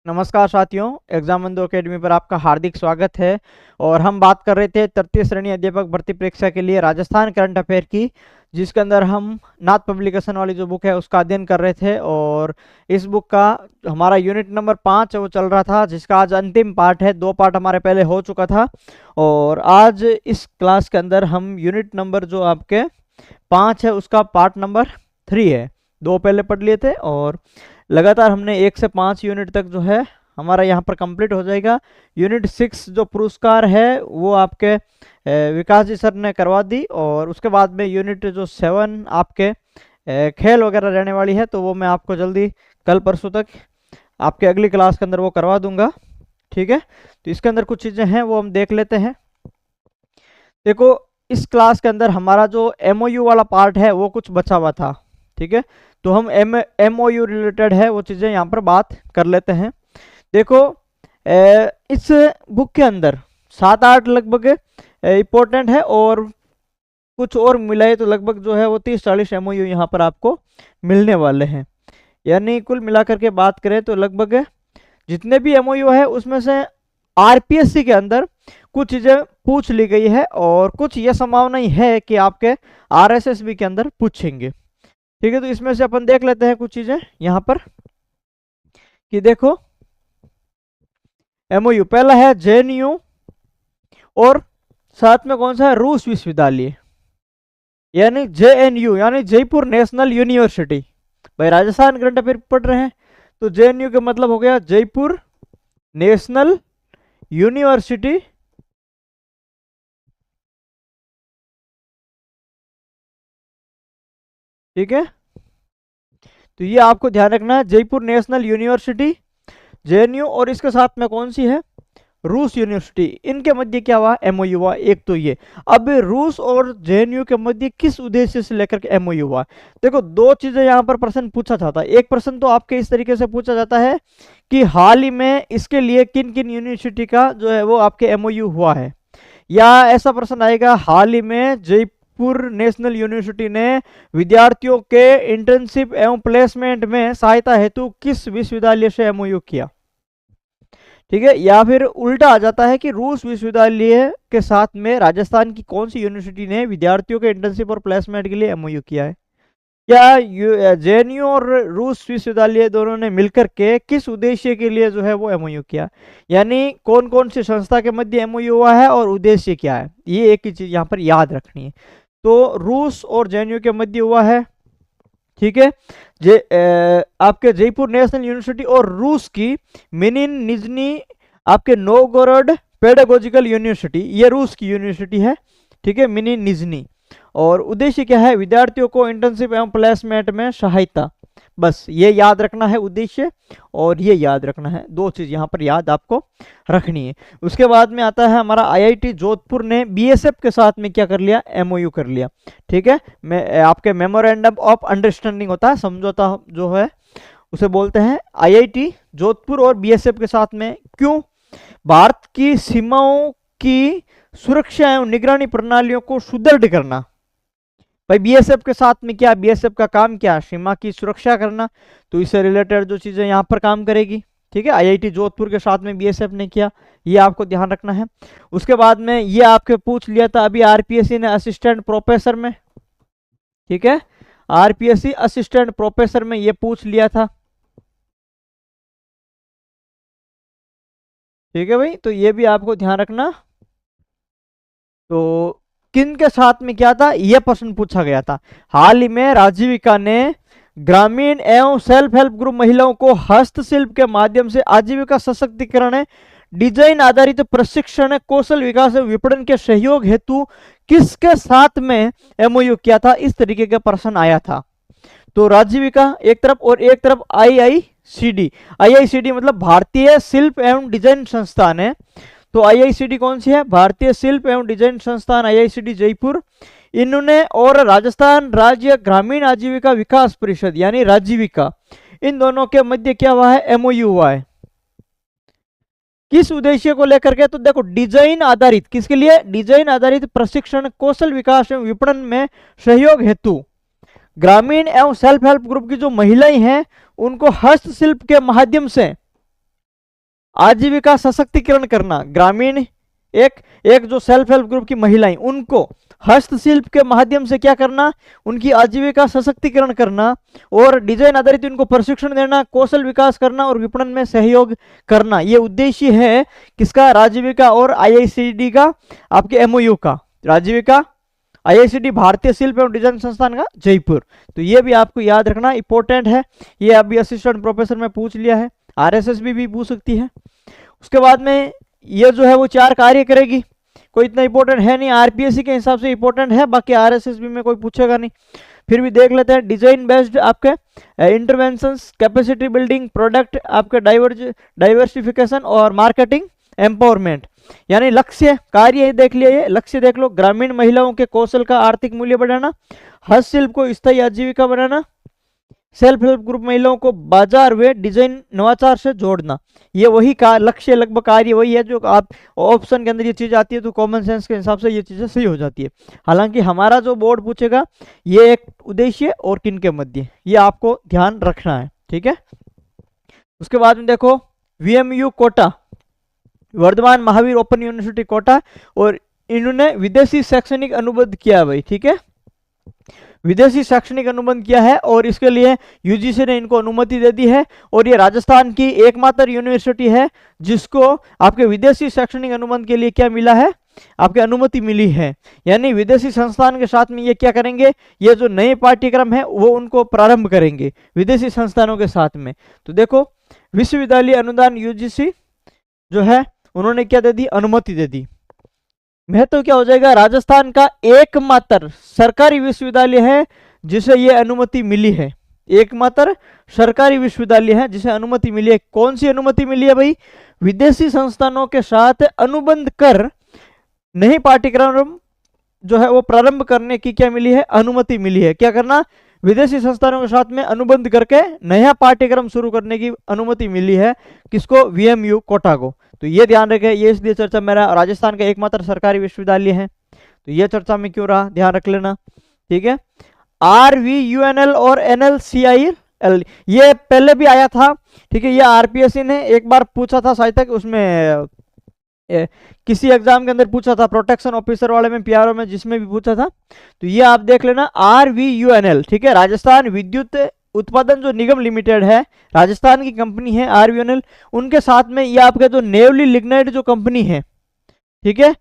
नमस्कार साथियों, एग्जाम बंधु अकेडमी पर आपका हार्दिक स्वागत है। और हम बात कर रहे थे तृतीय श्रेणी अध्यापक भर्ती परीक्षा के लिए राजस्थान करंट अफेयर की, जिसके अंदर हम नाथ पब्लिकेशन वाली जो बुक है उसका अध्ययन कर रहे थे। और इस बुक का हमारा यूनिट नंबर 5 है वो चल रहा था, जिसका आज अंतिम पार्ट है। 2 पार्ट हमारे पहले हो चुका था और आज इस क्लास के अंदर हम यूनिट नंबर जो आपके 5 है उसका पार्ट नंबर 3 है। 2 पहले पढ़ लिए थे और लगातार हमने 1 से 5 यूनिट तक जो है हमारा यहाँ पर कंप्लीट हो जाएगा। यूनिट 6 जो पुरस्कार है वो आपके विकास जी सर ने करवा दी, और उसके बाद में यूनिट जो 7 आपके खेल वगैरह रहने वाली है, तो वो मैं आपको जल्दी कल परसों तक आपके अगली क्लास के अंदर वो करवा दूंगा। ठीक है, तो इसके अंदर कुछ चीज़ें हैं वो हम देख लेते हैं। देखो, इस क्लास के अंदर हमारा जो एमओयू वाला पार्ट है वो कुछ बचा हुआ था। ठीक है, तो हम एमओयू रिलेटेड है वो चीज़ें यहाँ पर बात कर लेते हैं। देखो, इस बुक के अंदर 7-8 लगभग इम्पोर्टेंट है, और कुछ और मिलाए तो लगभग जो है वो 30-40 एमओयू यहाँ पर आपको मिलने वाले हैं। यानी कुल मिलाकर के बात करें तो लगभग जितने भी एमओयू है उसमें से आरपीएससी के अंदर कुछ चीज़ें पूछ ली गई है, और कुछ ये संभावना ही है कि आपके आरएसएसबी के अंदर पूछेंगे। ठीक है, तो इसमें से अपन देख लेते हैं कुछ चीजें यहां पर कि देखो, एमओयू पहला है जेएनयू, और साथ में कौन सा है, रूस विश्वविद्यालय यानी जेएनयू यानी जयपुर नेशनल यूनिवर्सिटी। भाई राजस्थान करंट अफेयर पढ़ रहे हैं तो जेएनयू का मतलब हो गया जयपुर नेशनल यूनिवर्सिटी। ठीक है, तो ये आपको ध्यान रखना है, जयपुर नेशनल यूनिवर्सिटी जेएनयू, और इसके साथ में कौन सी है, रूस यूनिवर्सिटी। इनके मध्य क्या हुआ, एमओयू हुआ। एक तो ये, अब रूस और जेएनयू के मध्य किस उद्देश्य से लेकर के एमओयू हुआ। देखो, दो चीजें यहाँ पर प्रश्न पूछा जाता है। एक प्रश्न तो आपके इस तरीके से पूछा जाता है कि हाल ही में इसके लिए किन किन यूनिवर्सिटी का जो है वो आपके एमओयू हुआ है, या ऐसा प्रश्न आएगा हाल ही में जयपुर नेशनल यूनिवर्सिटी ने विद्यार्थियों के इंटर्नशिप एवं प्लेसमेंट में सहायता हेतु किस विश्वविद्यालय से एमओयू किया। ठीक है, या फिर उल्टा आ जाता है कि रूस विश्वविद्यालय के साथ में राजस्थान की कौन सी यूनिवर्सिटी ने विद्यार्थियों के इंटर्नशिप और प्लेसमेंट के लिए एमओयू किया है, या जेएनयू और रूस विश्वविद्यालय दोनों ने मिलकर के किस उद्देश्य के लिए जो है वो एमओयू किया। यानी कौन कौन सी संस्था के मध्य एमओयू हुआ है और उद्देश्य क्या है, ये एक ही चीज यहाँ पर याद रखनी है। तो रूस और जेएनयू के मध्य हुआ है। ठीक है, आपके जयपुर नेशनल यूनिवर्सिटी और रूस की मिनिन निजनी आपके नोवगोरोड पेडागोजिकल यूनिवर्सिटी, ये रूस की यूनिवर्सिटी है। ठीक है, मिनिन निजनी, और उद्देश्य क्या है, विद्यार्थियों को इंटर्नशिप एवं प्लेसमेंट में सहायता। बस ये याद रखना है उद्देश्य, और ये याद रखना है, दो चीज यहाँ पर याद आपको रखनी है। उसके बाद में आता है हमारा आईआईटी जोधपुर ने बीएसएफ के साथ में क्या कर लिया, एमओयू कर लिया। ठीक है, आपके मेमोरेंडम ऑफ अंडरस्टैंडिंग होता है, समझौता जो है उसे बोलते हैं। आईआईटी जोधपुर और बीएसएफ के साथ में क्यों, भारत की सीमाओं की सुरक्षा एवं निगरानी प्रणालियों को सुदृढ़ करना। भाई बीएसएफ के साथ में क्या, बीएसएफ का काम क्या, सीमा की सुरक्षा करना, तो इससे रिलेटेड जो चीजें यहाँ पर काम करेगी। ठीक है, आईआईटी जोधपुर के साथ में बीएसएफ ने किया, ये आपको ध्यान रखना है। उसके बाद में ये आपके पूछ लिया था अभी आरपीएससी ने असिस्टेंट प्रोफेसर में। ठीक है, आरपीएससी असिस्टेंट प्रोफेसर में ये पूछ लिया था। ठीक है भाई, तो ये भी आपको ध्यान रखना। तो किन के साथ में क्या था, यह प्रश्न पूछा गया था। हाल ही में राजीविका ने ग्रामीण एवं सेल्फ हेल्प ग्रुप महिलाओं को हस्तशिल्प के माध्यम से आजीविका सशक्तिकरण, डिजाइन आधारित प्रशिक्षण, कौशल विकास एवं विपणन के सहयोग हेतु किसके साथ में एमओयू किया था, इस तरीके का प्रश्न आया था। तो राजीविका एक तरफ, और एक तरफ आईआईसीडी। आईआईसीडी मतलब भारतीय शिल्प एवं डिजाइन संस्थान है। तो आईआईसीडी कौन सी है, भारतीय शिल्प एवं डिजाइन संस्थान, आईआईसीडी जयपुर। इन्होंने और राजस्थान राज्य ग्रामीण आजीविका विकास परिषद यानी राजीविका, इन दोनों के मध्य क्या हुआ है, एमओयू हुआ है। किस उद्देश्य को लेकर के, तो देखो डिजाइन आधारित, किसके लिए, डिजाइन आधारित प्रशिक्षण, कौशल विकास एवं विपणन में सहयोग हेतु ग्रामीण एवं सेल्फ हेल्प ग्रुप की जो महिलाएं हैं उनको हस्तशिल्प के माध्यम से आजीविका सशक्तिकरण करना, ग्रामीण एक एक जो सेल्फ हेल्प ग्रुप की महिलाएं उनको हस्तशिल्प के माध्यम से क्या करना, उनकी आजीविका सशक्तिकरण करना और डिजाइन आधारित उनको प्रशिक्षण देना, कौशल विकास करना और विपणन में सहयोग करना। ये उद्देश्य है किसका, राजीविका और आईआईसीडी का, आपके एमओयू का। राजीविका, आईआईसीडी भारतीय शिल्प एवं डिजाइन संस्थान का जयपुर। तो ये भी आपको याद रखना इंपॉर्टेंट है, ये अभी असिस्टेंट प्रोफेसर में पूछ लिया है, आरएसएस भी पूछ सकती है। उसके बाद में ये जो है वो 4 कार्य करेगी, कोई इतना इंपॉर्टेंट है नहीं, आरपीएससी के हिसाब से इंपॉर्टेंट है, बाकी आरएसएसबी में कोई पूछेगा नहीं, फिर भी देख लेते हैं। डिजाइन बेस्ड आपके इंटरवेंशंस, कैपेसिटी बिल्डिंग, प्रोडक्ट आपके डाइवर्सिफिकेशन और मार्केटिंग एम्पावरमेंट, यानी लक्ष्य कार्य ही देख लिया, ये लक्ष्य देख लो, ग्रामीण महिलाओं के कौशल का आर्थिक मूल्य बढ़ाना, हस्तशिल्प को स्थायी आजीविका बनाना, सेल्फ हेल्प ग्रुप महिलाओं को बाजार व डिजाइन नवाचार से जोड़ना। ये वही का लक्ष्य, लगभग कार्य वही है जो आप ऑप्शन के अंदर ये चीज आती है, तो कॉमन सेंस के हिसाब से ये चीजें सही हो जाती है। हालांकि हमारा जो बोर्ड पूछेगा ये एक उद्देश्य और किन के मध्य, ये आपको ध्यान रखना है, ठीक है। उसके बाद में देखो VMU Kota, Vardhman Mahaveer open university Kota, और इन्होंने विदेशी शैक्षणिक अनुबंध किया भाई, ठीक है, विदेशी शैक्षणिक अनुबंध किया है और इसके लिए यूजीसी ने इनको अनुमति दे दी है। और ये राजस्थान की एकमात्र यूनिवर्सिटी है जिसको आपके विदेशी शैक्षणिक अनुबंध के लिए क्या मिला है, आपके अनुमति मिली है। यानी विदेशी संस्थान के साथ में ये क्या करेंगे, ये जो नए पाठ्यक्रम है वो उनको प्रारंभ करेंगे विदेशी संस्थानों के साथ में। तो देखो विश्वविद्यालय अनुदान यूजीसी जो है उन्होंने क्या दे दी, अनुमति दे दी। महत्व क्या हो जाएगा, राजस्थान का एकमात्र सरकारी विश्वविद्यालय है जिसे ये अनुमति मिली है, एकमात्र सरकारी विश्वविद्यालय है जिसे अनुमति मिली है। कौन सी अनुमति मिली है भाई, विदेशी संस्थानों के साथ अनुबंध कर नए पाठ्यक्रम जो है वो प्रारंभ करने की क्या मिली है, अनुमति मिली है। क्या करना, विदेशी संस्थानों के साथ में अनुबंध करके नया पाठ्यक्रम शुरू करने की अनुमति मिली है, किसको, वीएमयू कोटा को। तो ये ध्यान रखें, ये इसलिए चर्चा मेरा राजस्थान का एकमात्र सरकारी विश्वविद्यालय है, तो ये चर्चा में क्यों रहा, ध्यान रख लेना, ठीक है। RVUNL और NLCIL ये पहले भी आया था, ठीक है, ये आरपीएससी ने एक बार पूछा था शायद तक, उसमें किसी एग्जाम के अंदर पूछा था, प्रोटेक्शन ऑफिसर वाले में, पीआरओ में, जिसमें भी पूछा था। तो ये आप देख लेना RVUNL, ठीक है, राजस्थान विद्युत उत्पादन जो निगम लिमिटेड है, राजस्थान की कंपनी है RVUNL, उनके साथ में ये आपके जो नेवली लिग्नाइट जो कंपनी है, ठीक है,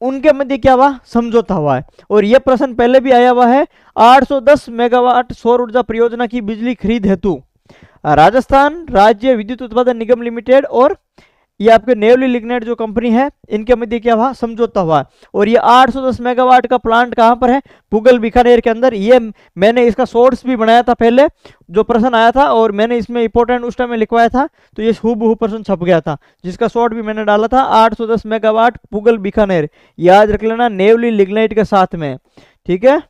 उनके मध्य क्या हुआ, समझौता हुआ है। और यह प्रश्न पहले भी आया हुआ है, 810 मेगावाट सौर ऊर्जा परियोजना की बिजली खरीद हेतु राजस्थान राज्य विद्युत उत्पादन निगम लिमिटेड और ये आपके नेवली लिग्नाइट जो कंपनी है इनके मध्य क्या हुआ, समझौता हुआ। और ये 810 मेगावाट का प्लांट कहाँ पर है, पुगल बीकानेर के अंदर। ये मैंने इसका सोर्स भी बनाया था पहले, जो प्रश्न आया था, और मैंने इसमें इंपॉर्टेंट उस टाइम में लिखवाया था, तो ये हूबहू प्रश्न छप गया था, जिसका शॉर्ट भी मैंने डाला था, 810 मेगावाट पुगल बीकानेर, याद रख लेना, नेवली लिग्नाइट के साथ में, ठीक है,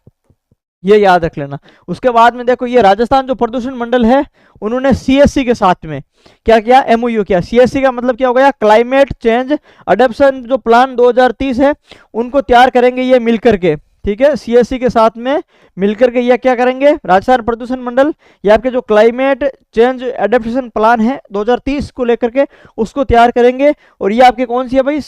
ये याद रख लेना। उसके बाद में देखो ये राजस्थान जो प्रदूषण मंडल है उन्होंने सीएससी के साथ में क्या किया, एमओयू किया। सीएससी का मतलब क्या हो गया, क्लाइमेट चेंज अडेप्शन जो प्लान 2030 है उनको तैयार करेंगे ये मिलकर के, ठीक है, सीएससी के साथ में मिलकर के ये क्या करेंगे, राजस्थान प्रदूषण मंडल, ये आपके जो क्लाइमेट चेंज एडेप्टेशन प्लान है 2030 को लेकर के उसको तैयार करेंगे। और ये आपके कौन सी है भाई,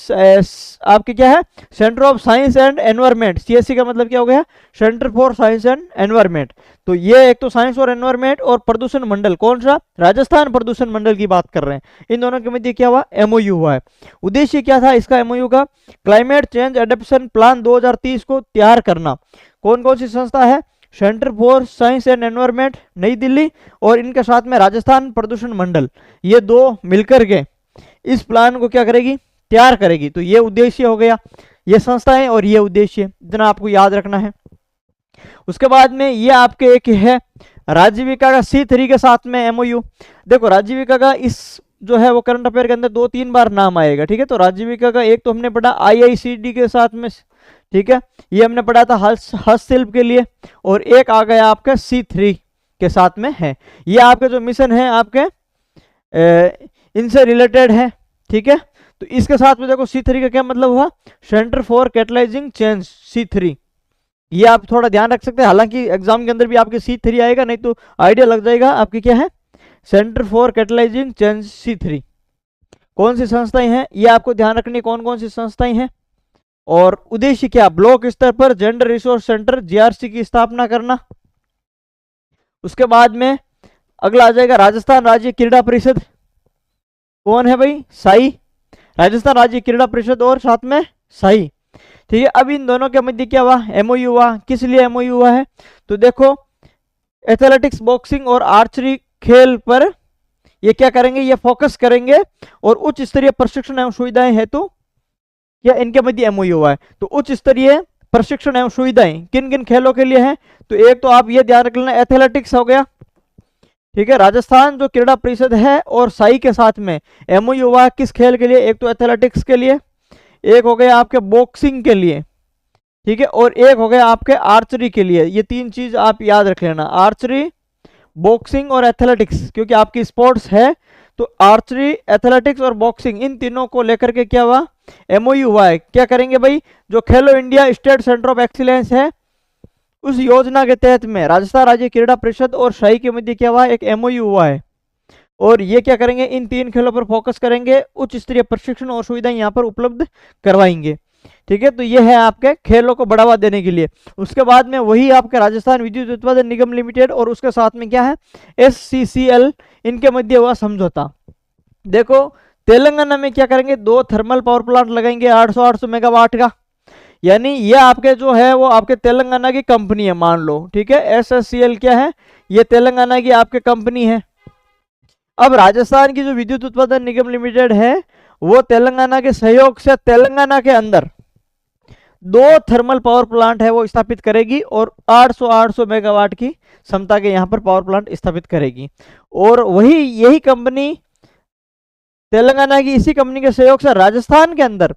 आपके क्या है, centre of science and environment. CSC का मतलब क्या हो गया, centre for science and environment. तो ये एक तो साइंस और एनवायरमेंट और प्रदूषण मंडल, कौन सा, राजस्थान प्रदूषण मंडल की बात कर रहे हैं, इन दोनों के मध्य क्या हुआ, एमओयू हुआ है। उद्देश्य क्या था इसका एमओयू का, क्लाइमेट चेंज एडेप्टेशन प्लान 2030 को तैयार करना। कौन कौन सी संस्था है, centre for science and environment नई दिल्ली और इनके साथ में राजस्थान प्रदूषण मंडल, ये दो मिलकर के इस प्लान को क्या करेगी, तैयार करेगी। तो ये उद्देश्य हो गया, ये संस्थाएं और ये उद्देश्य, इतना आपको याद रखना है। उसके बाद में ये आपके एक है राजीविका का C3 के साथ में एमओयू। देखो राजीविका का इस जो है वो करंट अफेयर के अंदर 2-3 बार नाम आएगा, ठीक है। तो राजीविका का एक तो हमने पढ़ा IICD के साथ में, ठीक है, ये हमने पढ़ा था हस्तशिल्प के लिए, और एक आ गया आपका C3 के साथ में है। ये आपके जो मिशन है आपके इनसे रिलेटेड है, ठीक है। तो इसके साथ में देखो C3 का क्या मतलब हुआ, centre for catalysing change C3, ये आप थोड़ा ध्यान रख सकते हैं। हालांकि एग्जाम के अंदर भी आपके C3 आएगा, नहीं तो आइडिया लग जाएगा आपकी क्या है, centre for catalysing change C3। कौन सी संस्थाएं हैं, ये आपको ध्यान रखनी कौन कौन सी संस्थाएं हैं। और उद्देश्य क्या, ब्लॉक स्तर पर जेंडर रिसोर्स सेंटर जीआरसी की स्थापना करना। उसके बाद में अगला आ जाएगा राजस्थान राज्य क्रीड़ा परिषद, कौन है भाई, साई, राजस्थान राज्य क्रीड़ा परिषद और साथ में साई। ठीक है, अब इन दोनों के मध्य क्या हुआ, एमओयू हुआ। किस लिए एमओयू हुआ है, तो देखो एथलेटिक्स, बॉक्सिंग और आर्चरी खेल पर ये क्या करेंगे, ये फोकस करेंगे और उच्च स्तरीय प्रशिक्षण एवं सुविधाएं हेतु क्या इनके मध्य एमओयू हुआ है। तो उच्च स्तरीय प्रशिक्षण एवं सुविधाएं किन किन खेलों के लिए है, तो एक तो आप ये ध्यान रख लेना एथलेटिक्स हो गया, ठीक है, राजस्थान जो क्रीड़ा परिषद है और साई के साथ में एमओयू हुआ किस खेल के लिए, एक तो एथलेटिक्स के लिए, एक हो गया आपके बॉक्सिंग के लिए, ठीक है, और एक हो गया आपके आर्चरी के लिए। ये तीन चीज आप याद रख लेना, आर्चरी, बॉक्सिंग और एथलेटिक्स, क्योंकि आपकी स्पोर्ट्स है तो आर्चरी, एथलेटिक्स और बॉक्सिंग इन तीनों को लेकर के क्या हुआ, एमओयू हुआ है। क्या करेंगे भाई, जो खेलो India state centre of excellence है उस योजना के तहत में राजस्थान राज्य क्रीड़ा परिषद और शाही के मध्य क्या हुआ, एक एमओयू हुआ है। और ये क्या करेंगे, इन तीन खेलों पर फोकस करेंगे, उच्च स्तरीय प्रशिक्षण और सुविधाएं यहाँ पर उपलब्ध करवाएंगे। ठीक है, तो ये है आपके खेलों को बढ़ावा देने के लिए। उसके बाद में वही आपके राजस्थान विद्युत उत्पादन निगम लिमिटेड और उसके साथ में क्या है SCCL, इनके मध्य हुआ समझौता। देखो तेलंगाना में क्या करेंगे, 2 थर्मल पावर प्लांट लगाएंगे 800 मेगावाट का, यानी ये आपके जो है वो आपके तेलंगाना की कंपनी है मान लो, ठीक है। SSCL क्या है, ये तेलंगाना की आपके कंपनी है। अब राजस्थान की जो विद्युत उत्पादन निगम लिमिटेड है वो तेलंगाना के सहयोग से तेलंगाना के अंदर 2 थर्मल पावर प्लांट है वो स्थापित करेगी और 800 मेगावाट की क्षमता के यहाँ पर पावर प्लांट स्थापित करेगी। और वही यही कंपनी तेलंगाना की इसी कंपनी के सहयोग से राजस्थान के अंदर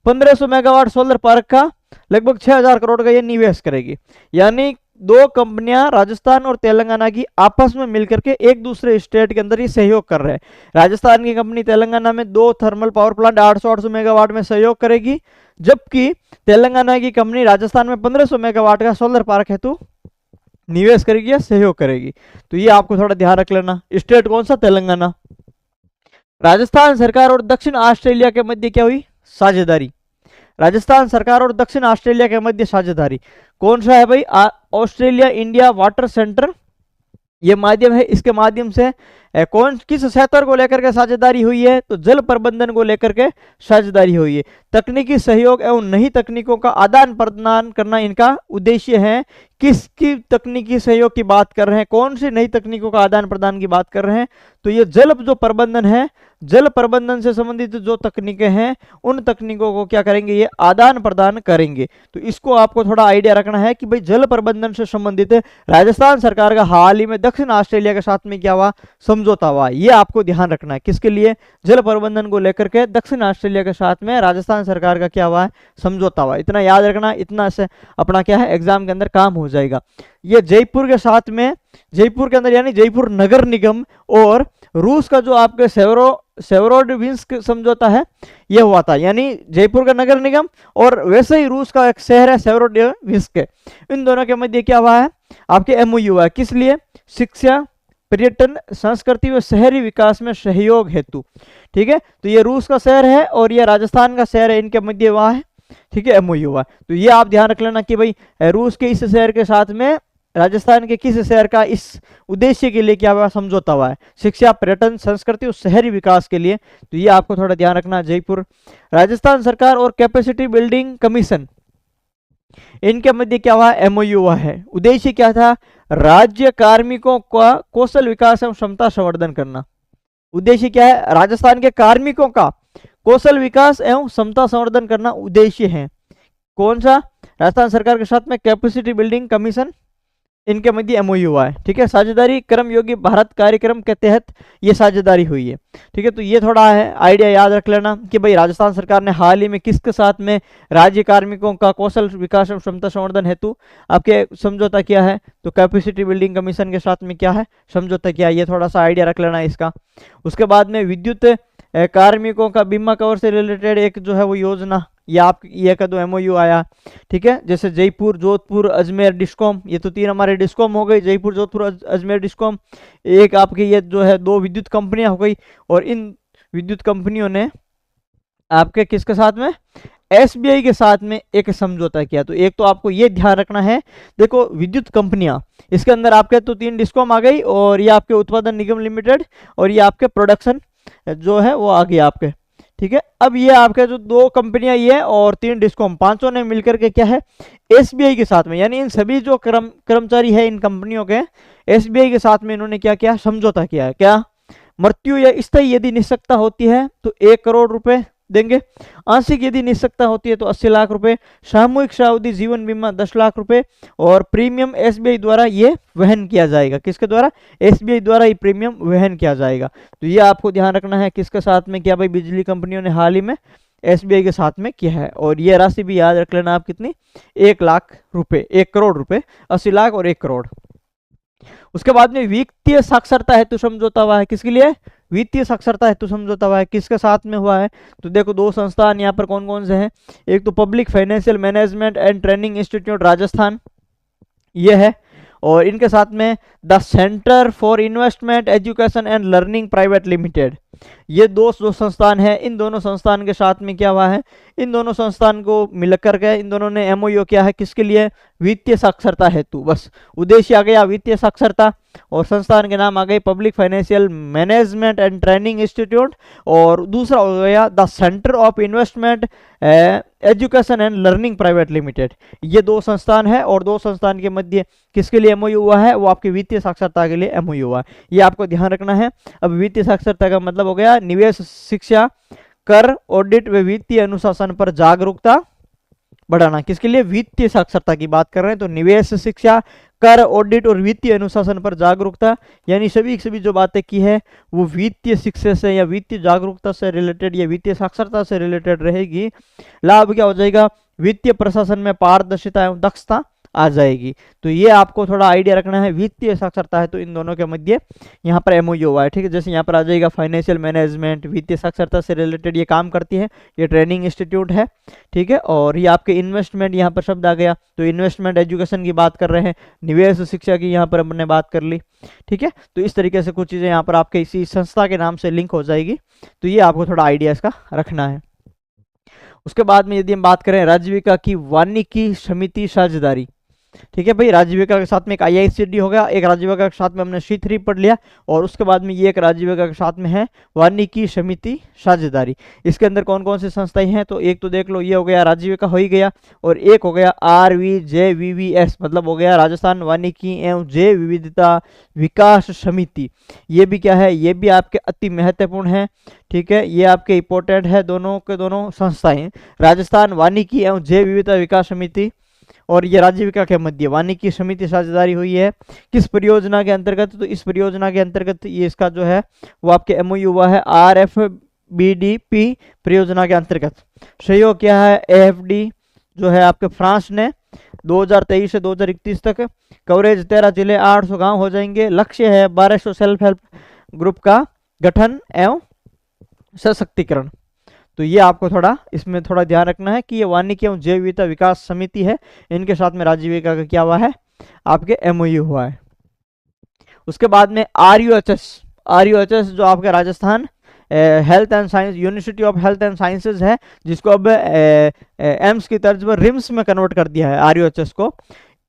1500 मेगावाट सोलर पार्क का लगभग 6000 करोड़ का ये निवेश करेगी। यानी 2 कंपनियां राजस्थान और तेलंगाना की आपस में मिलकर के एक दूसरे स्टेट के अंदर ही सहयोग कर रहे हैं। राजस्थान की कंपनी तेलंगाना में 2 थर्मल पावर प्लांट 800 मेगावाट में सहयोग करेगी, जबकि तेलंगाना की कंपनी राजस्थान में 1500 मेगावाट का सोलर पार्क हेतु निवेश करेगी या सहयोग करेगी। तो ये आपको थोड़ा ध्यान रख लेना। स्टेट कौन सा, तेलंगाना। राजस्थान सरकार और दक्षिण ऑस्ट्रेलिया के मध्य क्या हुई, साझेदारी। राजस्थान सरकार और दक्षिण ऑस्ट्रेलिया के मध्य साझेदारी कौन सा है भाई, ऑस्ट्रेलिया इंडिया वाटर सेंटर ये माध्यम है। इसके माध्यम से कौन किस क्षेत्र को लेकर के साझेदारी हुई है, तो जल प्रबंधन को लेकर के साझेदारी हुई है। तकनीकी सहयोग एवं नई तकनीकों का आदान प्रदान करना इनका उद्देश्य है। किसकी तकनीकी सहयोग की बात कर रहे हैं, कौन सी नई तकनीकों का आदान प्रदान की बात कर रहे हैं, तो ये जल जो प्रबंधन है, जल प्रबंधन से संबंधित जो तकनीकें हैं उन तकनीकों को क्या करेंगे, ये आदान प्रदान करेंगे। तो इसको आपको थोड़ा आइडिया रखना है कि भाई जल प्रबंधन से संबंधित राजस्थान सरकार का हाल ही में दक्षिण ऑस्ट्रेलिया के साथ में क्या हुआ, समझौता हुआ। ये आपको ध्यान रखना है, किसके लिए, जल प्रबंधन को लेकर के दक्षिण ऑस्ट्रेलिया के साथ में राजस्थान सरकार का क्या हुआ है, समझौता हुआ। इतना याद रखना, इतना से अपना क्या है एग्जाम के अंदर काम हो जाएगा। ये जयपुर के साथ में, जयपुर के अंदर यानी जयपुर नगर निगम और रूस का जो आपके सेवरोडविंस्क समझौता है ये हुआ था। यानी जयपुर का नगर निगम और वैसे ही रूस का एक शहर है सेवरोडविंस्क, इन दोनों के मध्य क्या हुआ है, आपके एमओयू हुआ है। किस लिए, शिक्षा, पर्यटन, संस्कृति व शहरी विकास में सहयोग हेतु। ठीक है, तो ये रूस का शहर है और ये राजस्थान का शहर है, इनके मध्य हुआ है, ठीक है, एमओयू हुआ। तो ये आप ध्यान रख लेना कि भाई रूस के इस शहर के साथ में राजस्थान के किस शहर का इस उद्देश्य के लिए क्या हुआ, समझौता हुआ है, शिक्षा, पर्यटन, संस्कृति और शहरी विकास के लिए। तो ये आपको थोड़ा ध्यान रखना। जयपुर, राजस्थान सरकार और कैपेसिटी बिल्डिंग कमीशन, इनके मध्य क्या हुआ, एमओयू हुआ है। उद्देश्य क्या था, राज्य कार्मिकों का कौशल विकास एवं क्षमता संवर्धन करना। उद्देश्य क्या है, राजस्थान के कार्मिकों का कौशल विकास एवं क्षमता संवर्धन करना उद्देश्य है। कौन सा, राजस्थान सरकार के साथ में कैपेसिटी बिल्डिंग कमीशन, इनके मध्य एमओयू हुआ है। ठीक है, साझेदारी कर्म योगी भारत कार्यक्रम के तहत ये साझेदारी हुई है। ठीक है, तो ये थोड़ा है आइडिया याद रख लेना कि भाई राजस्थान सरकार ने हाल ही में किसके साथ में राज्य कार्मिकों का कौशल विकास एवं क्षमता संवर्धन हेतु आपके समझौता किया है, तो कैपेसिटी बिल्डिंग कमीशन के साथ में क्या है, समझौता किया। ये थोड़ा सा आइडिया रख लेना इसका। उसके बाद में विद्युत कार्मिकों का बीमा कवर से रिलेटेड एक जो है वो योजना, ये आप ये का तो एमओयू आया। ठीक है, जैसे जयपुर, जोधपुर, अजमेर, डिस्कॉम, ये तो 3 हमारे डिस्कॉम हो गई, जयपुर, जोधपुर, अजमेर, डिस्कॉम। एक आपकी ये जो है 2 विद्युत कंपनियां हो गई और इन विद्युत कंपनियों ने आपके किसके साथ में, एसबीआई के साथ में एक समझौता किया। तो एक तो आपको ये ध्यान रखना है, देखो विद्युत कंपनियां, इसके अंदर आपके तो 3 डिस्कॉम आ गई, और ये आपके उत्पादन निगम लिमिटेड, और ये आपके प्रोडक्शन जो है वो आ गया आपके, ठीक है। अब ये आपके जो 2 कंपनियां ये और 3 डिस्कॉम, पांचों ने मिलकर के क्या है, एसबीआई के साथ में, यानी इन सभी जो कर्मचारी है इन कंपनियों के, एसबीआई के साथ में इन्होंने क्या किया, समझौता किया है। क्या, मृत्यु या स्थायी यदि निःशक्ता होती है तो 1 करोड़ रुपए देंगे, आंशिक यदि निःशक्ता होती है तो 80 लाख रुपए, सामूहिक सावधि जीवन बीमा 10 लाख रुपए, और प्रीमियम एसबीआई द्वारा ये वहन किया जाएगा। किसके द्वारा, एसबीआई द्वारा ये प्रीमियम वहन किया जाएगा। तो ये आपको ध्यान रखना है, किसके साथ में किया भाई, बिजली कंपनियों ने हाल ही में एसबीआई के साथ में किया है। और ये राशि भी याद रख लेना आप, कितनी, 1 लाख रुपए, 1 करोड़ रुपए, 80 लाख और 1 करोड़। उसके बाद में वित्तीय साक्षरता हेतु समझौता हुआ है, किसके लिए, वित्तीय साक्षरता हेतु समझौता हुआ है, किसके साथ में हुआ है, तो देखो 2 संस्थान यहाँ पर कौन कौन से हैं, एक तो public financial management and training institute Rajasthan, ये है, और इनके साथ में the centre for investment education and learning private limited, ये 2 जो संस्थान है, इन दोनों संस्थान के साथ में क्या हुआ है, इन दोनों संस्थान को मिलकर के इन दोनों ने एमओयू किया है, किसके लिए, वित्तीय साक्षरता हेतु। बस उद्देश्य आ गया वित्तीय साक्षरता, और संस्थान के नाम आ गए public financial management and training institute, और दूसरा हो गया the centre of investment education and learning private limited. ये 2 संस्थान है, और 2 संस्थान के मध्य किसके लिए एमओयू हुआ है, वो आपकी वित्तीय साक्षरता के लिए एमओयू हुआ है, ये आपको ध्यान रखना है। अब वित्तीय साक्षरता का मतलब हो गया निवेश शिक्षा, कर, ऑडिट व वित्तीय अनुशासन पर जागरूकता बढ़ाना। किसके लिए, वित्तीय साक्षरता की बात कर रहे हैं, तो निवेश शिक्षा, कर, ऑडिट और वित्तीय अनुशासन पर जागरूकता, यानी सभी जो बातें की है वो वित्तीय शिक्षा से या वित्तीय जागरूकता से रिलेटेड या वित्तीय साक्षरता से रिलेटेड रहेगी। लाभ क्या हो जाएगा, वित्तीय प्रशासन में पारदर्शिता एवं दक्षता आ जाएगी। तो ये आपको थोड़ा आइडिया रखना है, वित्तीय साक्षरता है तो इन दोनों के मध्य यहाँ पर एमओयू हुआ है, ठीक है। जैसे यहाँ पर आ जाएगा फाइनेंशियल मैनेजमेंट, वित्तीय साक्षरता से रिलेटेड ये काम करती है, ये ट्रेनिंग इंस्टीट्यूट है, ठीक है। और ये आपके इन्वेस्टमेंट यहाँ पर शब्द आ गया, तो इन्वेस्टमेंट एजुकेशन की बात कर रहे हैं, निवेश शिक्षा की यहाँ पर हमने बात कर ली, ठीक है। तो इस तरीके से कुछ चीज़ें यहाँ पर आपके इसी संस्था के नाम से लिंक हो जाएगी, तो ये आपको थोड़ा आइडिया इसका रखना है। उसके बाद में यदि हम बात करें राजीविका की वानिकी समिति साझेदारी, ठीक है भाई, राजीविका के साथ में एक आईआईसीडी हो गया, एक राजीविका के साथ में हमने C3 पढ़ लिया, और उसके बाद में ये एक राजीविका के साथ में है वानिकी समिति साझेदारी। इसके अंदर कौन कौन सी संस्थाएं हैं, तो एक तो देख लो, ये हो गया राजीविका हो ही गया, और एक हो गया RVJVVS, मतलब हो गया राजस्थान वानिकी एवं जैव विविधता विकास समिति। ये भी क्या है, ये भी आपके अति महत्वपूर्ण है, ठीक है, ये आपके इंपॉर्टेंट है, दोनों के दोनों संस्थाएं, राजस्थान वानिकी एवं जैव विविधता विकास समिति और ये राजीविका के मध्य वानिकी समिति साझेदारी हुई है। किस परियोजना के अंतर्गत, तो इस परियोजना के अंतर्गत ये इसका जो है वो आपके एमओयू हुआ है RFBDP परियोजना के अंतर्गत। सहयोग क्या है, AFD जो है आपके फ्रांस ने 2023 से 2031 तक, कवरेज 13 जिले 800 गांव हो जाएंगे, लक्ष्य है 1200 सेल्फ हेल्प ग्रुप का गठन एवं सशक्तिकरण। तो ये आपको थोड़ा इसमें थोड़ा ध्यान रखना है कि ये वानिकी एवं जैव विविधता विकास समिति है, इनके साथ में राजीविका का क्या हुआ है, आपके एमओयू हुआ है। उसके बाद में RUHS जो आपका Rajasthan health and science university of health and sciences है, जिसको अब एम्स की तर्ज पर रिम्स में कन्वर्ट कर दिया है RUHS को।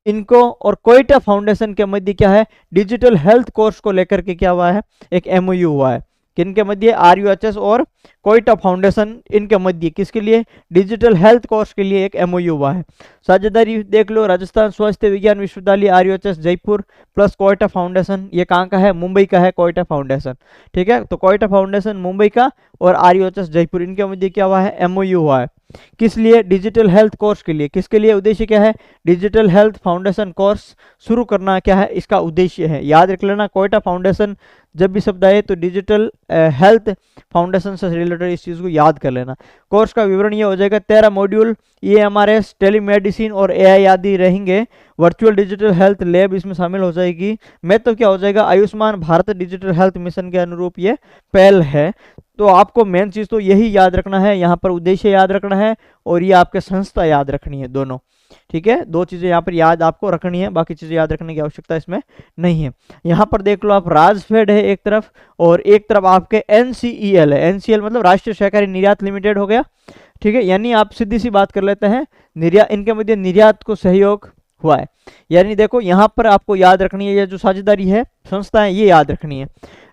इनको और कोयटा फाउंडेशन के मध्य क्या है, डिजिटल हेल्थ कोर्स को लेकर के क्या हुआ है, एक एमओयू हुआ है। किनके मध्य, RUHS और कोयटा फाउंडेशन, इनके मध्य किसके लिए, डिजिटल हेल्थ कोर्स के लिए एक एमओयू हुआ है। साझेदारी देख लो, राजस्थान स्वास्थ्य विज्ञान विश्वविद्यालय RUHS Jaipur plus Quetta foundation, ये कहाँ का है, मुंबई का है कोयटा फाउंडेशन, ठीक है। तो कोयटा फाउंडेशन मुंबई का और RUHS जयपुर, इनके मध्य क्या हुआ है, एमओयू हुआ है। किस लिए, डिजिटल हेल्थ कोर्स के लिए। किसके लिए, उद्देश्य क्या है, डिजिटल हेल्थ फाउंडेशन कोर्स शुरू करना क्या है, इसका उद्देश्य है। याद रख लेना, कोयटा फाउंडेशन जब भी शब्द आए तो डिजिटल हेल्थ फाउंडेशन से रिलेटेड इस चीज़ को याद कर लेना। कोर्स का विवरण ये हो जाएगा, 13 मॉड्यूल, EMRS, टेलीमेडिसिन और AI आदि रहेंगे। वर्चुअल डिजिटल हेल्थ लैब इसमें शामिल हो जाएगी। तो क्या हो जाएगा, Ayushman Bharat digital health mission के अनुरूप ये पहल है। तो आपको मेन चीज़ तो यही याद रखना है, यहाँ पर उद्देश्य याद रखना है और ये आपके संस्था याद रखनी है दोनों, ठीक है, दो चीजें यहाँ पर याद आपको रखनी है, बाकी चीजें याद रखने की आवश्यकता इसमें नहीं है। यहाँ पर देख लो आप, राजफेड है एक तरफ और एक तरफ आपके NCEL है। NCL मतलब राष्ट्रीय सहकारी निर्यात लिमिटेड हो गया। ठीक है, यानी आप सीधी सी बात कर लेते हैं, निर्यात, इनके मध्य निर्यात को सहयोग हुआ है। यानी देखो यहाँ पर आपको याद रखनी है, ये जो साझेदारी है संस्था है, ये याद रखनी है।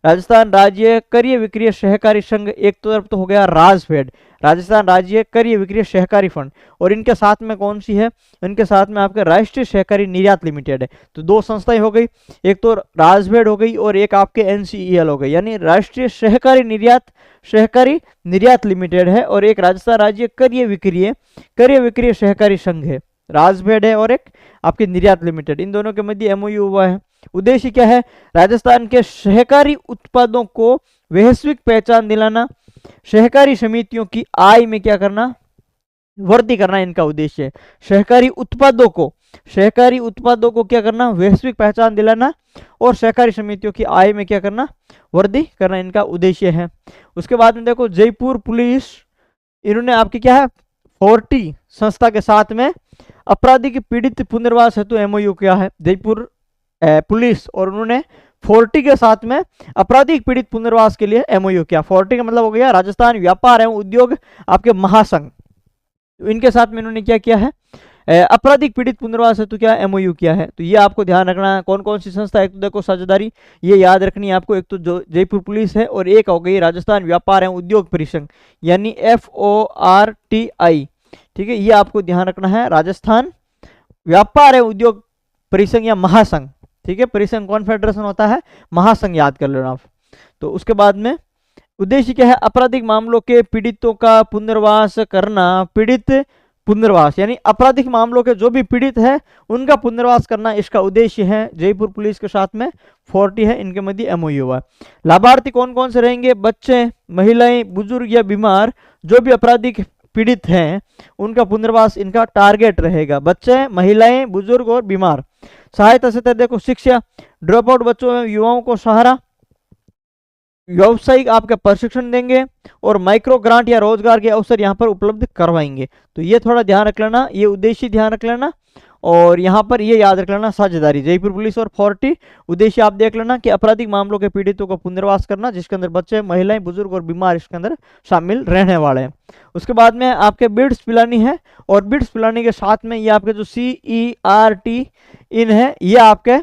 राजस्थान राज्य क्रय विक्रय सहकारी संघ एक तरफ तो हो गया राजफेड, राजस्थान राज्य क्रय विक्रय सहकारी फंड, और इनके साथ में कौन सी है, इनके साथ में आपके राष्ट्रीय सहकारी निर्यात लिमिटेड है। तो दो संस्थाएं हो गई, एक तो राजफेड हो गई और एक आपके NCEL हो गई, यानी राष्ट्रीय सहकारी निर्यात लिमिटेड है, और एक राजस्थान राज्य क्रय विक्रय सहकारी संघ है, राजफेड है और एक आपकी निर्यात लिमिटेड, इन दोनों के मध्य MOU हुआ है। उद्देश्य क्या है, राजस्थान के सहकारी उत्पादों को वैश्विक पहचान दिलाना, सहकारी समितियों की आय में क्या करना, वृद्धि करना, इनका उद्देश्य है। सहकारी उत्पादों को क्या करना, वैश्विक पहचान दिलाना, और सहकारी समितियों की आय में क्या करना, वृद्धि करना, इनका उद्देश्य है। उसके बाद में देखो जयपुर पुलिस, इन्होंने आपकी क्या है, 40 संस्था के साथ में आपराधिक पीड़ित पुनर्वास हेतु MOU किया है, जयपुर पुलिस, और उन्होंने 40 के साथ में आपराधिक पीड़ित पुनर्वास के लिए MOU किया। 40 का मतलब हो गया राजस्थान व्यापार एवं उद्योग आपके महासंघ, इनके साथ में इन्होंने क्या किया है, आपराधिक पीड़ित पुनर्वास हेतु क्या MOU किया है। तो ये आपको ध्यान रखना है, कौन कौन सी संस्था, एक तो देखो साझेदारी, ये याद रखनी है आपको, एक तो जो जयपुर पुलिस है और एक हो गई राजस्थान व्यापार एवं उद्योग परिसंघ यानी FORTI। ठीक है, ये आपको ध्यान रखना है, राजस्थान व्यापार एवं उद्योग परिसंघ या महासंघ। ठीक है, परिसंघ कॉन्फेडरेशन होता है, महासंघ याद कर लेना आप। तो उसके बाद में उद्देश्य क्या है, आपराधिक मामलों के पीड़ितों का पुनर्वास करना, पीड़ित पुनर्वास यानी आपराधिक मामलों के जो भी पीड़ित है उनका पुनर्वास करना, इसका उद्देश्य है। जयपुर पुलिस के साथ में 40 है, इनके मध्य MOU हुआ। लाभार्थी कौन कौन से रहेंगे, बच्चे, महिलाएं, बुजुर्ग या बीमार, जो भी आपराधिक पीड़ित हैं उनका पुनर्वास इनका टारगेट रहेगा, बच्चे, महिलाएं, बुजुर्ग और बीमार। सहायता से देखो शिक्षा, ड्रॉप आउट बच्चों एवं युवाओं को सहारा, व्यावसायिक आपका प्रशिक्षण देंगे, और माइक्रो ग्रांट या रोजगार के अवसर यहाँ पर उपलब्ध करवाएंगे। तो ये थोड़ा ध्यान रख लेना, ये उद्देश्य ध्यान रख लेना, और यहाँ पर ये याद रख लेना, साझेदारी जयपुर पुलिस और 40 उद्देश्य आप देख लेना कि आपराधिक मामलों के पीड़ितों को पुनर्वास करना, जिसके अंदर बच्चे, महिलाएं, बुजुर्ग और बीमार इसके अंदर शामिल रहने वाले हैं। उसके बाद में आपके बिट्स पिलानी है, और बिट्स पिलानी के साथ में ये आपके जो CERT इन है, ये आपके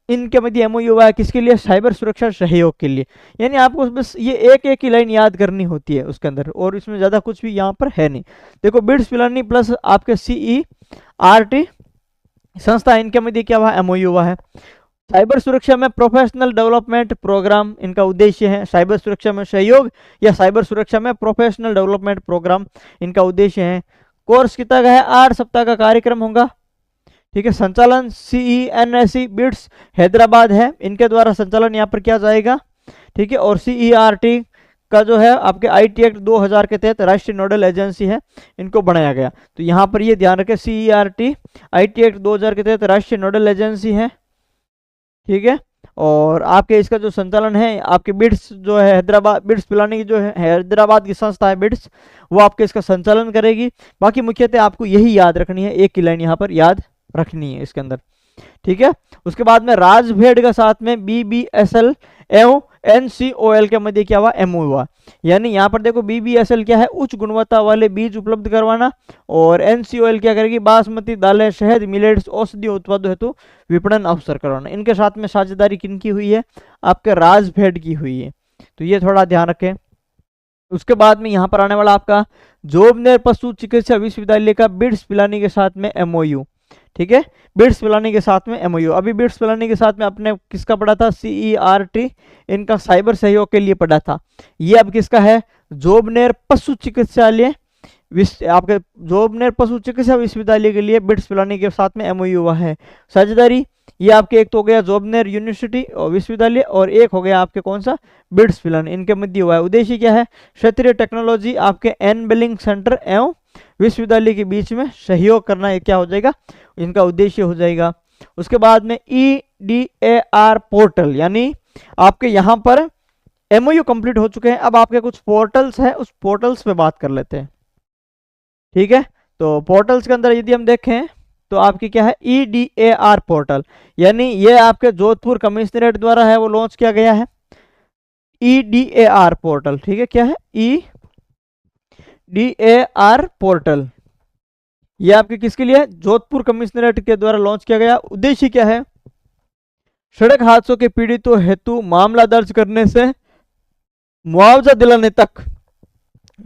इनके मध्य MOU हुआ है, किसके लिए, साइबर सुरक्षा सहयोग के लिए। यानी आपको बस ये एक एक ही लाइन याद करनी होती है उसके अंदर, और इसमें ज्यादा कुछ भी यहाँ पर है नहीं। देखो बिट्स पिलानी प्लस आपके CERT संस्था, इनके मध्य क्या हुआ, MOU हुआ है। साइबर सुरक्षा में प्रोफेशनल डेवलपमेंट प्रोग्राम इनका उद्देश्य है, साइबर सुरक्षा में सहयोग या साइबर सुरक्षा में प्रोफेशनल डेवलपमेंट प्रोग्राम इनका उद्देश्य है। कोर्स कितना का है, 8 सप्ताह का कार्यक्रम होगा। ठीक है, संचालन CENSE बिट्स हैदराबाद है, इनके द्वारा संचालन यहाँ पर किया जाएगा। ठीक है, और CERT का जो है आपके IT एक्ट 2000 के तहत राष्ट्रीय नोडल एजेंसी है, इनको बनाया गया। तो यहाँ पर ये ध्यान रखें, CERT IT एक्ट 2000 के तहत राष्ट्रीय नोडल एजेंसी है। ठीक है, और आपके इसका जो संचालन है, आपके बिट्स जो है हैदराबाद, बिट्स पिलाने की जो है हैदराबाद की संस्था है बिट्स, वो आपके इसका संचालन करेगी। बाकी मुख्यतः आपको यही याद रखनी है, एक की लाइन यहाँ पर याद रखनी है इसके अंदर। ठीक है, उसके बाद में राजफेड के साथ में BBSL एवं NCOL के मध्य क्या हुआ, MOU हुआ। यानी यहाँ पर देखो BBSL क्या है, उच्च गुणवत्ता वाले बीज उपलब्ध करवाना, और NCOL क्या करेगी, बासमती दालें, शहद, मिलेट्स, औषधीय उत्पादों हेतु विपणन अवसर करवाना। इनके साथ में साझेदारी किनकी हुई है, आपके राजफेड की हुई है। तो ये थोड़ा ध्यान रखें। उसके बाद में यहाँ पर आने वाला आपका जोबनेर पशु चिकित्सा विश्वविद्यालय का बिट्स पिलानी के साथ में MOU। ठीक है, बिट्स पिलानी के साथ में MOU। अभी बिट्स पिलानी के साथ में अपने किसका पढ़ा था, CERT इनका साइबर सहयोग के लिए पढ़ा था। ये अब किसका है, जोबनेर पशु चिकित्सालय आपके जोबनेर पशु चिकित्सा विश्वविद्यालय के लिए बिट्स पिलानी के साथ में MOU हुआ है। साझेदारी ये आपके एक तो हो गया जोबनेर यूनिवर्सिटी और विश्वविद्यालय, और एक हो गया आपके कौन सा, बिट्स पिलानी, इनके मध्य हुआ है। उद्देश्य क्या है, क्षेत्रीय टेक्नोलॉजी आपके एनबेलिंग सेंटर एवं विश्वविद्यालय के बीच में सहयोग करना, ये क्या हो जाएगा, इनका उद्देश्य हो जाएगा। उसके बाद में EDAR पोर्टल, यानी आपके यहाँ पर MOU कंप्लीट हो चुके हैं, अब आपके कुछ पोर्टल्स हैं, उस पोर्टल्स पे बात कर लेते हैं। ठीक है, तो पोर्टल्स के अंदर यदि हम देखें तो आपकी क्या है EDAR पोर्टल, यानी ये आपके जोधपुर कमिश्नरेट द्वारा है वो लॉन्च किया गया है EDAR पोर्टल। ठीक है, क्या है EDAR पोर्टल, ये आपके किसके लिए है? जोधपुर कमिश्नरेट के द्वारा लॉन्च किया गया। उद्देश्य क्या है? सड़क हादसों के पीड़ितों हेतु मामला दर्ज करने से मुआवजा दिलाने तक,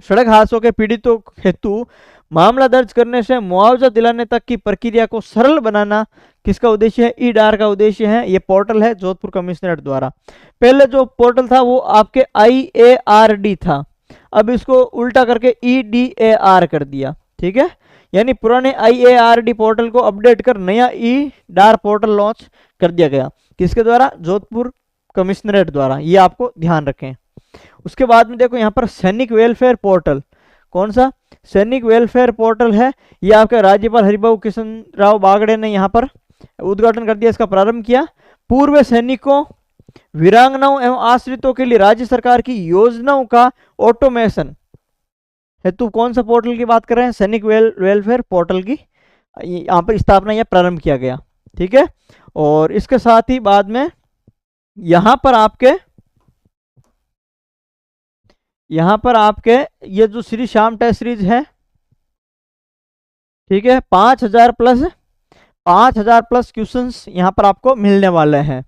सड़क हादसों के पीड़ितों हेतु मामला दर्ज करने से मुआवजा दिलाने तक की प्रक्रिया को सरल बनाना किसका उद्देश्य है? EDAR का उद्देश्य है। ये पोर्टल है जोधपुर कमिश्नरेट द्वारा। पहले जो पोर्टल था वो आपके IARD था, अब इसको उल्टा करके EDAR कर दिया। ठीक है, यानी पुराने IARD पोर्टल को अपडेट कर नया EDAR पोर्टल लॉन्च कर दिया गया। किसके द्वारा? जोधपुर कमिश्नरेट द्वारा। ये आपको ध्यान रखें। उसके बाद में देखो यहाँ पर सैनिक वेलफेयर पोर्टल, कौन सा? सैनिक वेलफेयर पोर्टल है। ये आपके राज्यपाल हरिभाऊ किशन राव बागड़े ने यहाँ पर उद्घाटन कर दिया, इसका प्रारंभ किया। पूर्व सैनिकों, वीरांगनाओं एवं आश्रितों के लिए राज्य सरकार की योजनाओं का ऑटोमेशन हेतु कौन सा पोर्टल की बात कर रहे हैं? सैनिक वेलफेयर पोर्टल की यहाँ पर स्थापना या प्रारंभ किया गया। ठीक है, और इसके साथ ही बाद में यहाँ पर आपके ये जो श्री श्याम टेस्ट सीरीज है, ठीक है, 5000 प्लस क्वेश्चंस यहाँ पर आपको मिलने वाले हैं।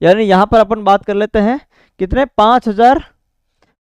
यानी यहाँ पर अपन बात कर लेते हैं कितने? 5000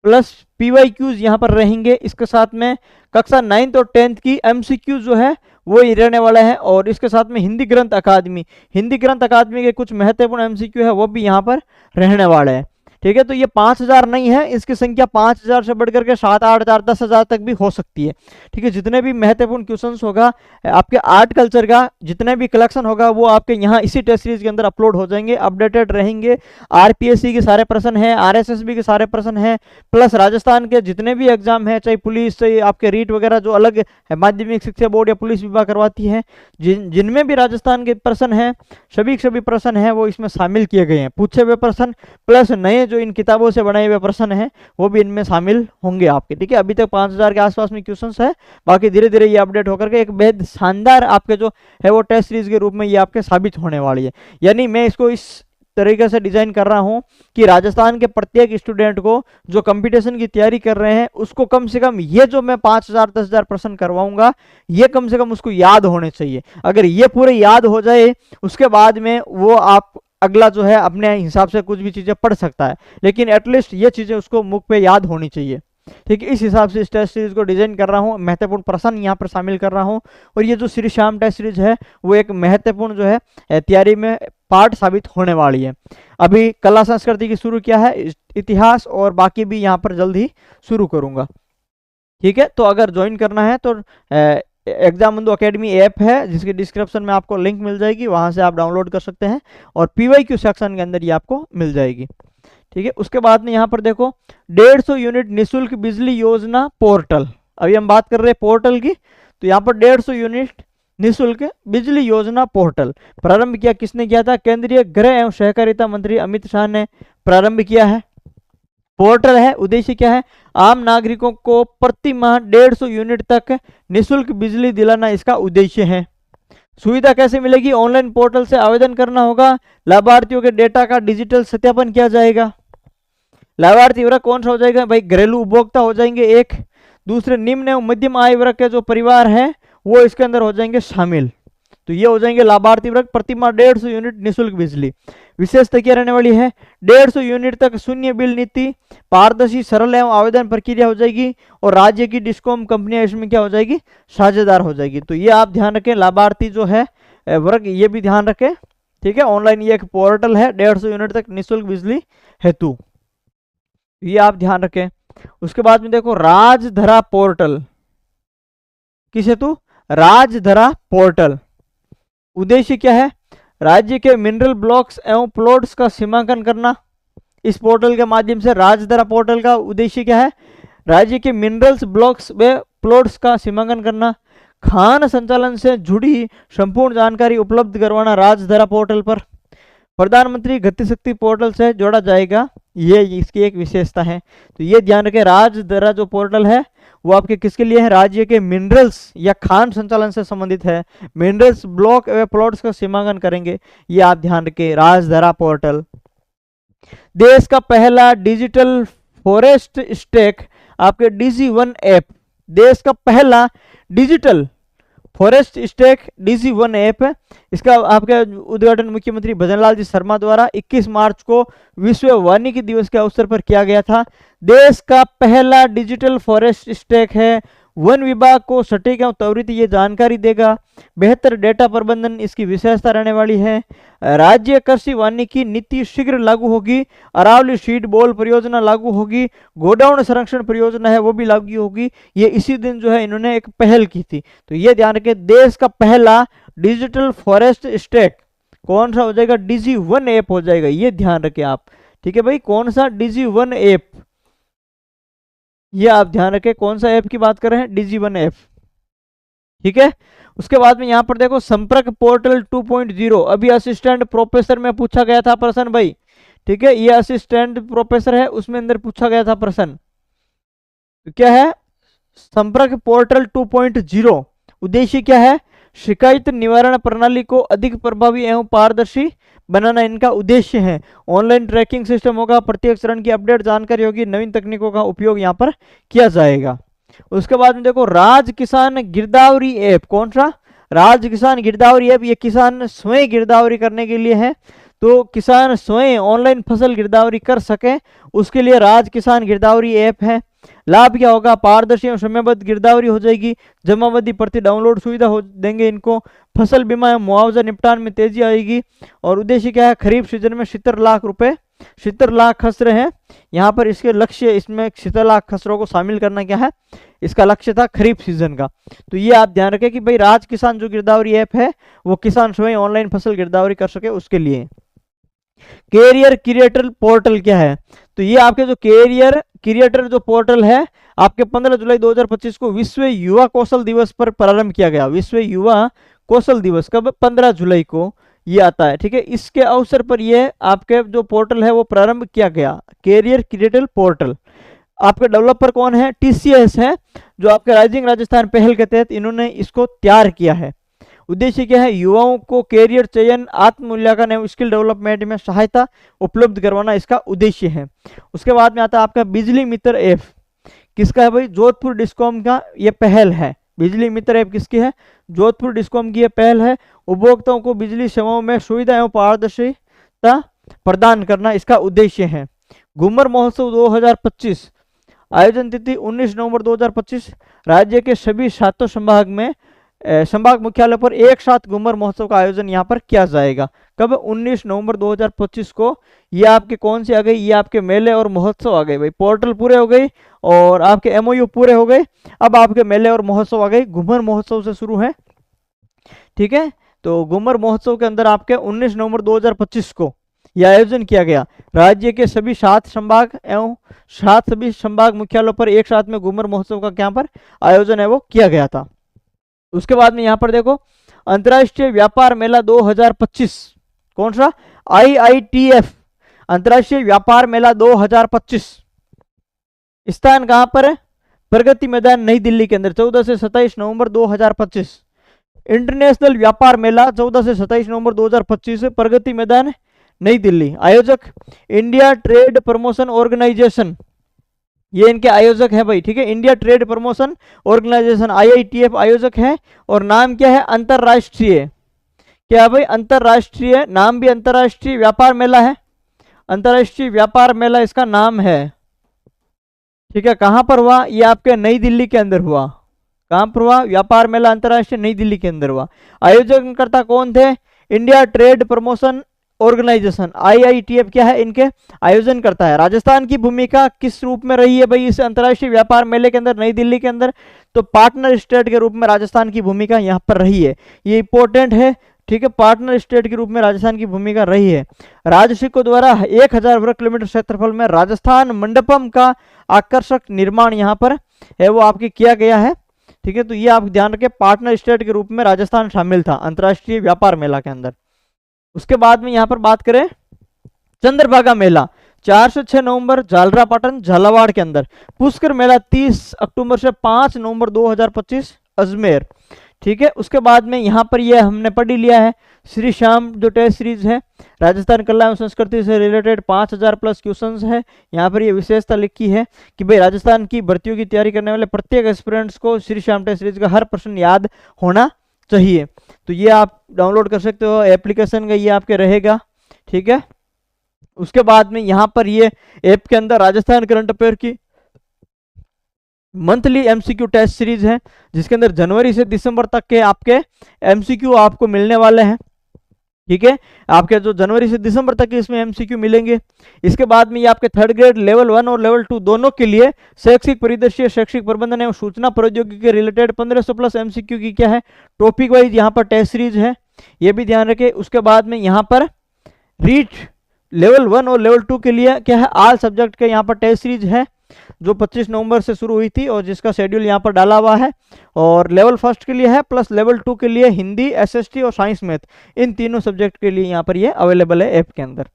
प्लस PYQs यहाँ पर रहेंगे। इसके साथ में कक्षा 9th और 10th की MCQ जो है वो ही रहने वाला है। और इसके साथ में हिंदी ग्रंथ अकादमी के कुछ महत्वपूर्ण MCQ है वो भी यहाँ पर रहने वाले हैं। ठीक है, तो ये 5000 नहीं है, इसकी संख्या 5000 से बढ़कर के 7, 8, 10, 10,000 तक भी हो सकती है। ठीक है, जितने भी महत्वपूर्ण क्वेश्चंस होगा आपके आर्ट कल्चर का, जितने भी कलेक्शन होगा वो आपके यहाँ इसी टेस्ट सीरीज के अंदर अपलोड हो जाएंगे, अपडेटेड रहेंगे। RPSC के सारे प्रश्न हैं, RSSB के सारे प्रश्न हैं, प्लस राजस्थान के जितने भी एग्जाम है, चाहे पुलिस, चाहे आपके रीट वगैरह जो अलग माध्यमिक शिक्षा बोर्ड या पुलिस विभाग करवाती है, जिनमें भी राजस्थान के प्रश्न हैं, सभी प्रश्न हैं वो इसमें शामिल किए गए हैं। पूछे हुए प्रश्न प्लस नए जो इन किताबों से बनाए हुए प्रश्न हैं वो भी इनमें शामिल होंगे आपके। ठीक है, अभी तक 5000 के आसपास में क्वेश्चंस है, बाकी धीरे धीरे ये अपडेट होकर के एक बेहद शानदार आपके जो है वो टेस्ट सीरीज के रूप में ये आपके साबित होने वाली है। यानी मैं इसको इस तरीके से डिजाइन कर रहा हूं कि राजस्थान के प्रत्येक स्टूडेंट को जो कंपटीशन की तैयारी कर रहे हैं उसको कम से कम ये जो मैं 5000 10,000 प्रश्न करवाऊंगा ये कम से कम उसको याद होने चाहिए। अगर ये पूरे याद हो जाए उसके बाद में वो आप अगला जो है अपने हिसाब से कुछ भी चीजें पढ़ सकता है, लेकिन एटलीस्ट ये चीजें उसको मुख पे याद होनी चाहिए। ठीक है, इस हिसाब से इस टेस्ट सीरीज को डिजाइन कर रहा हूँ, महत्वपूर्ण प्रश्न यहाँ पर शामिल कर रहा हूँ। और ये जो श्री श्याम टेस्ट सीरीज है वो एक महत्वपूर्ण जो है तैयारी में पार्ट साबित होने वाली है। अभी कला संस्कृति की शुरू किया है, इतिहास और बाकी भी यहाँ पर जल्द ही शुरू करूंगा। ठीक है, तो अगर ज्वाइन करना है तो एग्जामबंधु अकेडमी ऐप है जिसके डिस्क्रिप्शन में आपको लिंक मिल जाएगी, वहां से आप डाउनलोड कर सकते हैं और PYQ सेक्शन के अंदर ये आपको मिल जाएगी। ठीक है, उसके बाद में यहाँ पर देखो 150 यूनिट निःशुल्क बिजली योजना पोर्टल, अभी हम बात कर रहे हैं पोर्टल की, तो यहाँ पर 150 यूनिट निःशुल्क बिजली योजना पोर्टल प्रारंभ किया। किसने किया था? केंद्रीय गृह एवं सहकारिता मंत्री अमित शाह ने प्रारंभ किया है। पोर्टल है, उद्देश्य क्या है? आम नागरिकों को प्रति माह 150 यूनिट तक निःशुल्क बिजली दिलाना इसका उद्देश्य है। सुविधा कैसे मिलेगी? ऑनलाइन पोर्टल से आवेदन करना होगा, लाभार्थियों के डेटा का डिजिटल सत्यापन किया जाएगा। लाभार्थी वर्ग कौन सा हो जाएगा भाई? घरेलू उपभोक्ता हो जाएंगे एक, दूसरे निम्न एवं मध्यम आय वर्ग के जो परिवार है वो इसके अंदर हो जाएंगे शामिल। तो ये हो जाएंगे लाभार्थी वर्ग, प्रति माह 150 यूनिट निःशुल्क बिजली। विशेषता क्या रहने वाली है? 150 यूनिट तक शून्य बिल नीति, पारदर्शी सरल एवं आवेदन प्रक्रिया हो जाएगी और राज्य की डिस्कॉम कंपनियां इसमें क्या हो जाएगी? साझेदार हो जाएगी। तो ये आप ध्यान रखें, लाभार्थी जो है वर्ग ये भी ध्यान रखें। ठीक है, ऑनलाइन ये एक पोर्टल है 150 यूनिट तक निःशुल्क बिजली हेतु, ये आप ध्यान रखें। उसके बाद में देखो राजधरा पोर्टल, किस हेतु? राजधरा पोर्टल, उद्देश्य क्या है? राज्य के मिनरल ब्लॉक्स एवं प्लॉट्स का सीमांकन करना। इस पोर्टल के माध्यम से राजधरा पोर्टल का उद्देश्य क्या है? राज्य के मिनरल्स ब्लॉक्स व प्लॉट्स का सीमांकन करना। खान संचालन से जुड़ी संपूर्ण जानकारी उपलब्ध करवाना राजधरा पोर्टल पर। प्रधानमंत्री गति शक्ति पोर्टल से जोड़ा जाएगा, ये इसकी एक विशेषता है। तो ये ध्यान रखें, राजधरा जो पोर्टल है वो आपके किसके लिए है, राज्य के मिनरल्स या खान संचालन से संबंधित है। मिनरल्स ब्लॉक व प्लॉट्स का सीमांकन करेंगे, ये आप ध्यान रखें। राजधरा पोर्टल, देश का पहला डिजिटल फॉरेस्ट स्टैक आपके DG1 ऐप, देश का पहला digital forest stack DG1 app है। इसका आपका उद्घाटन मुख्यमंत्री भजनलाल जी शर्मा द्वारा 21 मार्च को विश्व वानिकी दिवस के अवसर पर किया गया था। देश का पहला डिजिटल फॉरेस्ट स्टैक है। वन विभाग को सटीक एवं त्वरित ये जानकारी देगा। बेहतर डेटा प्रबंधन इसकी विशेषता रहने वाली है। राज्य कृषि वानिकी नीति शीघ्र लागू होगी। अरावली सीड बॉल परियोजना लागू होगी। गोडाउन संरक्षण परियोजना है वो भी लागू होगी। ये इसी दिन जो है इन्होंने एक पहल की थी। तो ये ध्यान रखें, देश का पहला डिजिटल फॉरेस्ट स्टैक कौन सा हो जाएगा, DG1 ऐप हो जाएगा, ये ध्यान रखें आप। ठीक है भाई, कौन सा, DG1 ऐप, ये आप ध्यान रखें कौन सा ऐप की बात कर रहे हैं, DG1 ऐप। ठीक है, उसके बाद में यहाँ पर देखो संपर्क पोर्टल 2.0, अभी असिस्टेंट प्रोफेसर में पूछा गया था प्रश्न भाई। ठीक है, ये असिस्टेंट प्रोफेसर है, उसमें अंदर पूछा गया था प्रश्न। तो क्या है, संपर्क पोर्टल 2.0 उद्देश्य क्या है, शिकायत निवारण प्रणाली को अधिक प्रभावी एवं पारदर्शी बनाना इनका उद्देश्य है। ऑनलाइन ट्रैकिंग सिस्टम होगा, प्रत्येक चरण की अपडेट जानकारी होगी, नवीन तकनीकों का उपयोग यहाँ पर किया जाएगा। उसके बाद में देखो राज किसान गिरदावरी ऐप, कौन सा, राज किसान गिरदावरी ऐप, ये किसान स्वयं गिरदावरी करने के लिए है। तो किसान स्वयं ऑनलाइन फसल गिरदावरी कर सके उसके लिए राज किसान गिरदावरी ऐप है। लाभ क्या होगा, पारदर्शी और समयबद्ध गिरदावरी हो जाएगी। जमाबंदी प्रति डाउनलोड सुविधा हो देंगे इनको। फसल बीमा एवं मुआवजा निपटान में तेजी आएगी। और उद्देश्य क्या है, खरीफ सीजन में 70 लाख रुपए, 70 लाख खसरे हैं यहाँ पर। इसके लक्ष्य, इसमें 70 लाख खसरों को शामिल करना क्या है, इसका लक्ष्य था खरीफ सीजन का। तो ये आप ध्यान रखें कि भाई राज किसान जो गिरदावरी ऐप है वो किसान स्वयं ऑनलाइन फसल गिरदावरी कर सके उसके लिए। कैरियर क्रिएटर पोर्टल क्या है, तो ये आपके जो कैरियर क्रिएटर जो पोर्टल है आपके 15 जुलाई 2025 को विश्व युवा कौशल दिवस पर प्रारंभ किया गया। विश्व युवा कौशल दिवस कब, 15 जुलाई को ये आता है। ठीक है, इसके अवसर पर ये आपके जो पोर्टल है वो प्रारंभ किया गया, कैरियर क्रिएटर पोर्टल। आपके डेवलपर कौन है, TCS है, जो आपके राइजिंग राजस्थान पहल के तहत इन्होंने इसको तैयार किया है। उद्देश्य क्या है, युवाओं को कैरियर चयन, आत्ममूल्यांकन एवं स्किल डेवलपमेंट में सहायता उपलब्ध करवाना इसका उद्देश्य है। उसके बाद में आता है आपका बिजली मित्र ऐप, किसका है भाई, जोधपुर डिस्कॉम का ये पहल है। बिजली मित्र ऐप किसकी है, जोधपुर डिस्कॉम की ये पहल है। उपभोक्ताओं को बिजली सेवाओं में सुविधा एवं पारदर्शिता प्रदान करना इसका उद्देश्य है। घूमर महोत्सव 2025 आयोजन तिथि 19 नवंबर 2025। राज्य के सभी 7 संभाग में संभाग मुख्यालय पर एक साथ घूमर महोत्सव का आयोजन यहाँ पर किया जाएगा। कब, 19 नवंबर 2025 को। ये आपके कौन से आ गए, ये आपके मेले और महोत्सव आ गए भाई। पोर्टल पूरे हो गए और आपके MOU पूरे हो गए, अब आपके मेले और महोत्सव आ गए। घूमर महोत्सव से शुरू है। ठीक है, तो घूमर महोत्सव के अंदर आपके 19 नवंबर 2025 को यह आयोजन किया गया। राज्य के सभी 7 संभाग एवं 7 सभी संभाग मुख्यालयों पर एक साथ में घूमर महोत्सव का यहाँ पर आयोजन है वो किया गया था। उसके बाद में यहाँ पर देखो अंतर्राष्ट्रीय व्यापार मेला 2025, कौन सा, IITF अंतर्राष्ट्रीय व्यापार मेला 2025। स्थान कहां पर है, प्रगति मैदान नई दिल्ली के अंदर, 14 से 27 नवंबर 2025। इंटरनेशनल व्यापार मेला 14 से 27 नवंबर 2025, प्रगति मैदान नई दिल्ली। आयोजक इंडिया ट्रेड प्रमोशन ऑर्गेनाइजेशन, ये इनके आयोजक है भाई। ठीक है, India trade promotion organisation IITF आयोजक है। और नाम क्या है, अंतरराष्ट्रीय, क्या भाई, अंतरराष्ट्रीय, नाम भी अंतरराष्ट्रीय व्यापार मेला है। अंतरराष्ट्रीय व्यापार मेला इसका नाम है। ठीक है, कहां पर हुआ, ये आपके नई दिल्ली के अंदर हुआ। कहां पर हुआ, व्यापार मेला अंतरराष्ट्रीय नई दिल्ली के अंदर हुआ। आयोजनकर्ता कौन थे, India trade promotion organisation IITF क्या है, इनके आयोजन करता है। राजस्थान की भूमिका किस रूप में रही है भाई इस अंतर्राष्ट्रीय व्यापार मेले के अंदर नई दिल्ली के अंदर, तो पार्टनर स्टेट के रूप में राजस्थान की भूमिका यहाँ पर रही है। ये इंपॉर्टेंट है। ठीक है, पार्टनर स्टेट के रूप में राजस्थान की भूमिका रही है। राजसिको द्वारा 1000 वर्ग किलोमीटर क्षेत्रफल में राजस्थान मंडपम का आकर्षक निर्माण यहाँ पर है वो आपके किया गया है। ठीक है, तो ये आप ध्यान रखें, पार्टनर स्टेट के रूप में राजस्थान शामिल था अंतर्राष्ट्रीय व्यापार मेला के अंदर। उसके बाद में यहाँ पर बात करें चंद्रभागा मेला। 4 से 6 नवंबर झालरापाटन झालावाड़ के अंदर। पुष्कर मेला 30 अक्टूबर से 5 नवंबर 2025 अजमेर। ठीक है, उसके बाद में यहाँ पर ये हमने पढ़ ही लिया है। श्री श्याम जो टेस्ट सीरीज है राजस्थान कला एवं संस्कृति से रिलेटेड 5000 प्लस क्वेश्चंस है। यहाँ पर ये विशेषता लिखी है कि भाई राजस्थान की भर्तियों की तैयारी करने वाले प्रत्येक एस्पिरेंट्स को श्री श्याम टेस्ट सीरीज का हर प्रश्न याद होना चाहिए। तो ये आप डाउनलोड कर सकते हो, एप्लीकेशन का ये आपके रहेगा। ठीक है, उसके बाद में यहाँ पर ये ऐप के अंदर राजस्थान करंट अफेयर की मंथली एमसीक्यू टेस्ट सीरीज है, जिसके अंदर जनवरी से दिसंबर तक के आपके एमसीक्यू आपको मिलने वाले हैं। ठीक है, आपके जो जनवरी से दिसंबर तक के इसमें एमसीक्यू मिलेंगे। इसके बाद में ये आपके थर्ड ग्रेड लेवल 1 और लेवल 2 दोनों के लिए शैक्षिक परिदृश्य, शैक्षिक प्रबंधन एवं सूचना प्रौद्योगिकी के रिलेटेड 1500 प्लस एमसीक्यू की क्या है टॉपिक वाइज यहाँ पर टेस्ट सीरीज है, ये भी ध्यान रखें। उसके बाद में यहाँ पर रीट लेवल 1 और लेवल 2 के लिए क्या है ऑल सब्जेक्ट के यहाँ पर टेस्ट सीरीज है, जो 25 नवंबर से शुरू हुई थी और जिसका शेड्यूल यहाँ पर डाला हुआ है। और लेवल फर्स्ट के लिए है, प्लस लेवल 2 के लिए हिंदी, एसएसटी और साइंस मैथ, इन तीनों सब्जेक्ट के लिए यहाँ पर ये अवेलेबल है ऐप के अंदर।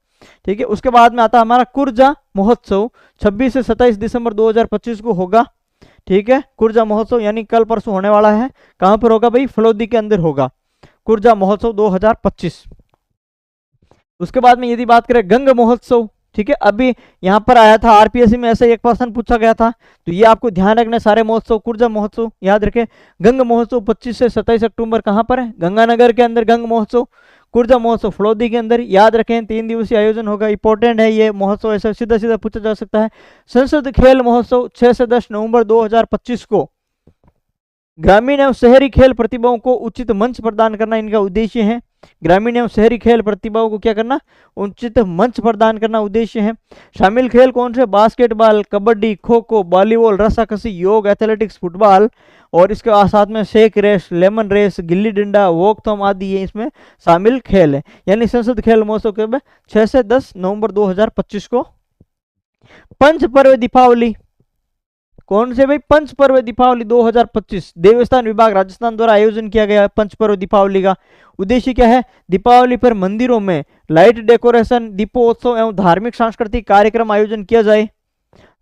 ठीक है, उसके बाद में आता हमारा कुर्जा महोत्सव 26 से 27 दिसंबर 2025 को होगा। ठीक है, कुर्जा महोत्सव यानी कल परसों होने वाला है। कहाँ पर होगा भाई? फलोदी के अंदर होगा कुर्जा महोत्सव 2025। उसके बाद में यदि बात करें गंग महोत्सव, ठीक है, अभी यहाँ पर आया था आरपीएससी में, ऐसा एक क्वेश्चन पूछा गया था, तो ये आपको ध्यान रखना। सारे महोत्सव कुर्जा महोत्सव याद रखें। गंग महोत्सव 25 से 27 अक्टूबर कहाँ पर है? गंगानगर के अंदर गंग महोत्सव। कुर्जा महोत्सव फलोदी के अंदर, याद रखें 3 दिवसीय आयोजन होगा, इंपॉर्टेंट है ये महोत्सव, ऐसा सीधा सीधा पूछा जा सकता है। संसद खेल महोत्सव 6 से 10 नवंबर 2025 को ग्रामीण एवं शहरी खेल प्रतिभाओं को उचित मंच प्रदान करना इनका उद्देश्य है। ग्रामीण एवं शहरी खेल प्रतिभाओं को क्या करना? उचित मंच प्रदान करना उद्देश्य है। शामिल खेल कौन से? बास्केटबॉल, कबड्डी, खो खो, वॉलीबॉल, रस्साकसी, योग, एथलेटिक्स, फुटबॉल और इसके साथ में shake race, lemon race, gilli danda, walkathon आदि ये इसमें शामिल खेल है। यानी संसद खेल महोत्सव के 6 से 10 नवंबर 2025 को। पंच पर्व दीपावली कौन से भाई? पंच पर्व दीपावली 2025 देवस्थान विभाग राजस्थान द्वारा आयोजन किया गया पंच पर्व दीपावली का उद्देश्य क्या है? दीपावली पर मंदिरों में लाइट डेकोरेशन, दीपोत्सव एवं धार्मिक सांस्कृतिक कार्यक्रम आयोजन किया जाए।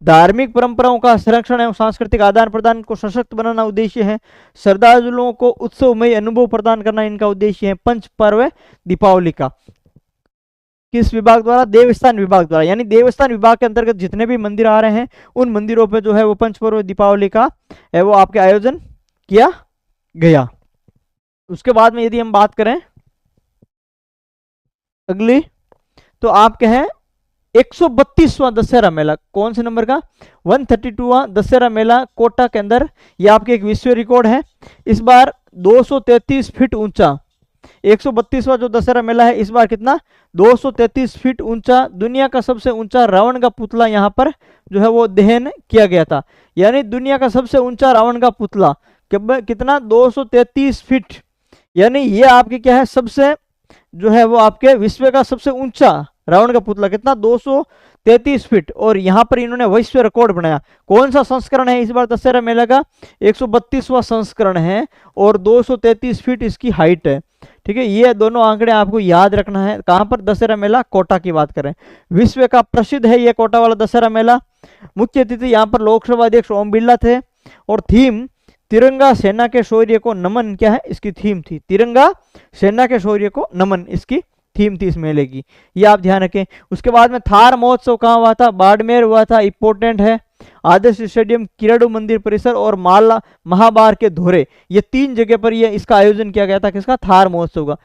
धार्मिक परंपराओं का संरक्षण एवं सांस्कृतिक आदान प्रदान को सशक्त बनाना उद्देश्य है। श्रद्धालुओं को उत्सवमय अनुभव प्रदान करना इनका उद्देश्य है पंच पर्व दीपावली का। किस विभाग द्वारा? देवस्थान विभाग द्वारा। यानी देवस्थान विभाग के अंतर्गत जितने भी मंदिर आ रहे हैं उन मंदिरों पे जो है वो पंच पर्व दीपावली का है वो आपके आयोजन किया गया। उसके बाद में यदि हम बात करें अगली, तो आपके हैं 132वां दशहरा मेला। कौन से नंबर का? 132वां दशहरा मेला कोटा के अंदर। यह आपके एक विश्व रिकॉर्ड है। इस बार 233 फीट ऊंचा 132वां जो दशहरा मेला है इस बार कितना? 233 फीट ऊंचा। दुनिया का सबसे ऊंचा रावण का पुतला यहाँ पर जो है वो दहन किया गया था। यानी दुनिया का सबसे ऊंचा रावण का पुतला कितना? 233 फीट। यानी ये आपके क्या है? सबसे जो है वो आपके विश्व का सबसे ऊंचा रावण का पुतला कितना? 233 फीट। और यहाँ पर इन्होंने विश्व रिकॉर्ड बनाया। कौन सा संस्करण है इस बार दशहरा मेला का? 132वां संस्करण है और 233 फीट इसकी हाइट है। ठीक है, ये दोनों आंकड़े आपको याद रखना है। कहां पर? दशहरा मेला कोटा की बात करें। विश्व का प्रसिद्ध है ये कोटा वाला दशहरा मेला। मुख्य अतिथि यहाँ पर लोकसभा अध्यक्ष ओम बिरला थे और थीम तिरंगा सेना के शौर्य को नमन क्या है इसकी थीम थी? तिरंगा सेना के शौर्य को नमन इसकी थीम थी इस मेले की, ये आप ध्यान रखें। उसके बाद में थार महोत्सव कहाँ हुआ था? बाड़मेर हुआ था, इंपोर्टेंट है। आदर्श स्टेडियम, किराडू मंदिर परिसर और माला महाबार के धोरे, ये 3 जगह पर ये इसका आयोजन किया गया था। किसका? थार महोत्सव का।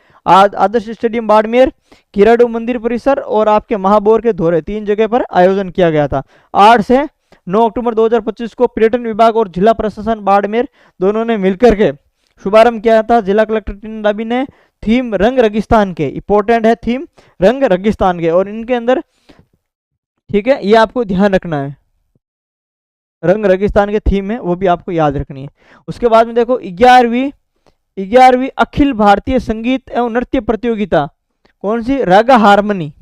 आदर्श स्टेडियम बाड़मेर, किराडू मंदिर परिसर और आपके महाबोर के धोरे 3 जगह पर आयोजन किया गया था। 8 से 9 अक्टूबर 2025 को पर्यटन विभाग और जिला प्रशासन बाड़मेर दोनों ने मिलकर के शुभारंभ किया था। जिला कलेक्टर टीना डाबी ने थीम रंग रेगिस्तान के, इंपॉर्टेंट है थीम रंग रेगिस्तान के, और इनके अंदर ठीक है ये आपको ध्यान रखना है, रंग रेगिस्तान के थीम है वो भी आपको याद रखनी है। उसके बाद में देखो 11वीं अखिल भारतीय संगीत एवं नृत्य प्रतियोगिता कौन सी? रागा हारमोनी।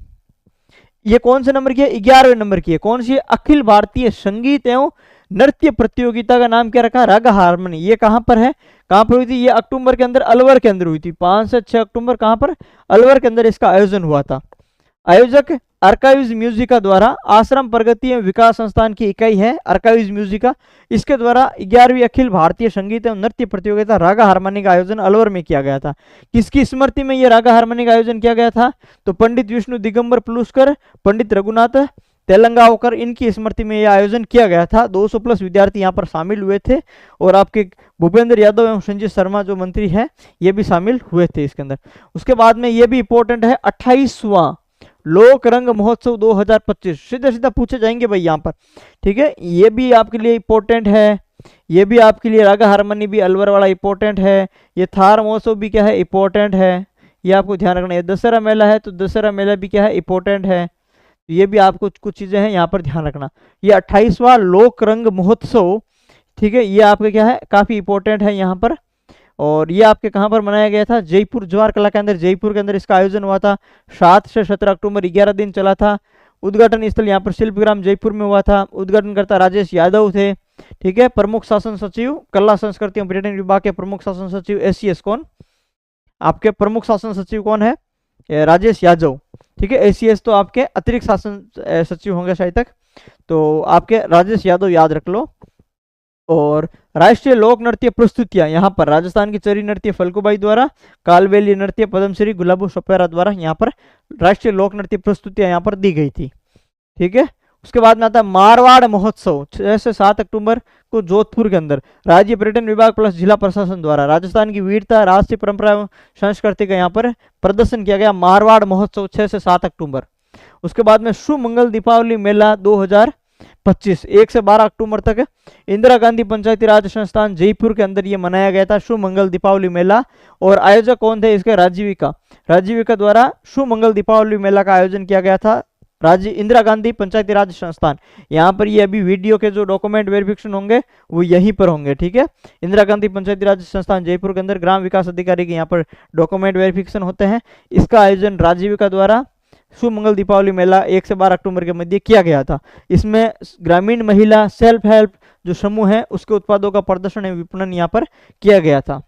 ये कौन से नंबर की है? 11वें नंबर की है। कौन सी? अखिल भारतीय संगीत एवं नृत्य प्रतियोगिता का नाम क्या रखा? रागा हारमोनी। ये कहां पर है? कहां पर हुई थी? ये अक्टूबर के अंदर अलवर के अंदर हुई थी। 5 से 6 अक्टूबर कहां पर? अलवर के अंदर इसका आयोजन हुआ था। आयोजक आर्काइव्स म्यूजिका द्वारा, आश्रम प्रगति एवं विकास संस्थान की इकाई है आर्काइव्स म्यूजिका, इसके द्वारा 11वीं अखिल भारतीय संगीत एवं नृत्य प्रतियोगिता रागा हारमोनी का आयोजन अलवर में किया गया था। किसकी स्मृति में यह रागा हारमोनी का आयोजन किया गया था? तो पंडित विष्णु दिगंबर पलुस्कर, पंडित रघुनाथ तेलंगावकर, इनकी स्मृति में यह आयोजन किया गया था। 200 प्लस विद्यार्थी यहाँ पर शामिल हुए थे और आपके भूपेंद्र यादव एवं संजय शर्मा जो मंत्री हैं ये भी शामिल हुए थे इसके अंदर। उसके बाद में ये भी इंपॉर्टेंट है 28वां लोक रंग महोत्सव 2025, सीधा सीधा पूछे जाएंगे भाई यहाँ पर, ठीक है। ये भी आपके लिए इंपॉर्टेंट है, ये भी आपके लिए रागा हारमोनी भी अलवर वाला इंपॉर्टेंट है, ये थार महोत्सव भी क्या है इंपॉर्टेंट है, ये आपको ध्यान रखना है। दशहरा मेला है तो दशहरा मेला भी क्या है इंपॉर्टेंट है, ये भी आपको कुछ चीजें हैं यहाँ पर ध्यान रखना। ये 28वां लोक रंग महोत्सव, ठीक है, ये आपके क्या है काफी इंपॉर्टेंट है यहाँ पर। और ये आपके कहाँ पर मनाया गया था? जयपुर जवाहर कला केंद्र, जयपुर के अंदर इसका आयोजन हुआ था। 7 से 17 अक्टूबर 11 दिन चला था। उद्घाटन स्थल यहाँ पर शिल्पग्राम जयपुर में हुआ था। उद्घाटनकर्ता राजेश यादव थे, ठीक है। प्रमुख शासन सचिव कला संस्कृति एवं पर्यटन विभाग के प्रमुख शासन सचिव एसीएस कौन? आपके प्रमुख शासन सचिव कौन है? राजेश यादव, ठीक है। एसीएस तो आपके अतिरिक्त शासन सचिव होंगे शायद तक, तो आपके राजेश यादव याद रख लो। और राष्ट्रीय लोक नृत्य प्रस्तुतियां यहाँ पर राजस्थान की चरी नृत्य फल्गुबाई द्वारा, कालबेली नृत्य पद्मश्री गुलाबू सपेरा द्वारा यहाँ पर राष्ट्रीय लोक नृत्य प्रस्तुतियां यहाँ पर दी गई थी, ठीक है। उसके बाद में आता है मारवाड़ महोत्सव 6 से 7 अक्टूबर को जोधपुर के अंदर राज्य पर्यटन विभाग प्लस जिला प्रशासन द्वारा राजस्थान की वीरता, राष्ट्रीय परंपरा एवं संस्कृति का यहाँ पर प्रदर्शन किया गया। मारवाड़ महोत्सव 6 से 7 अक्टूबर। उसके बाद में सुमंगल दीपावली मेला 2025 1 से 12 अक्टूबर तक इंदिरा गांधी पंचायती राज संस्थान जयपुर के अंदर ये मनाया गया था सुमंगल दीपावली मेला। और आयोजक कौन थे इसके? राजीविका द्वारा सुमंगल दीपावली मेला का आयोजन किया गया था। इंदिरा गांधी पंचायती राज संस्थान, यहाँ पर ये अभी वीडियो के जो डॉक्यूमेंट वेरिफिकेशन होंगे वो यहीं पर होंगे, ठीक है। इंदिरा गांधी पंचायती राज संस्थान जयपुर के अंदर ग्राम विकास अधिकारी के यहाँ पर डॉक्यूमेंट वेरिफिकेशन होते हैं। इसका आयोजन राजीविका द्वारा सुमंगल दीपावली मेला 1 से 12 अक्टूबर के मध्य किया गया था। इसमें ग्रामीण महिला सेल्फ हेल्प जो समूह है उसके उत्पादों का प्रदर्शन एवं विपणन यहाँ पर किया गया था।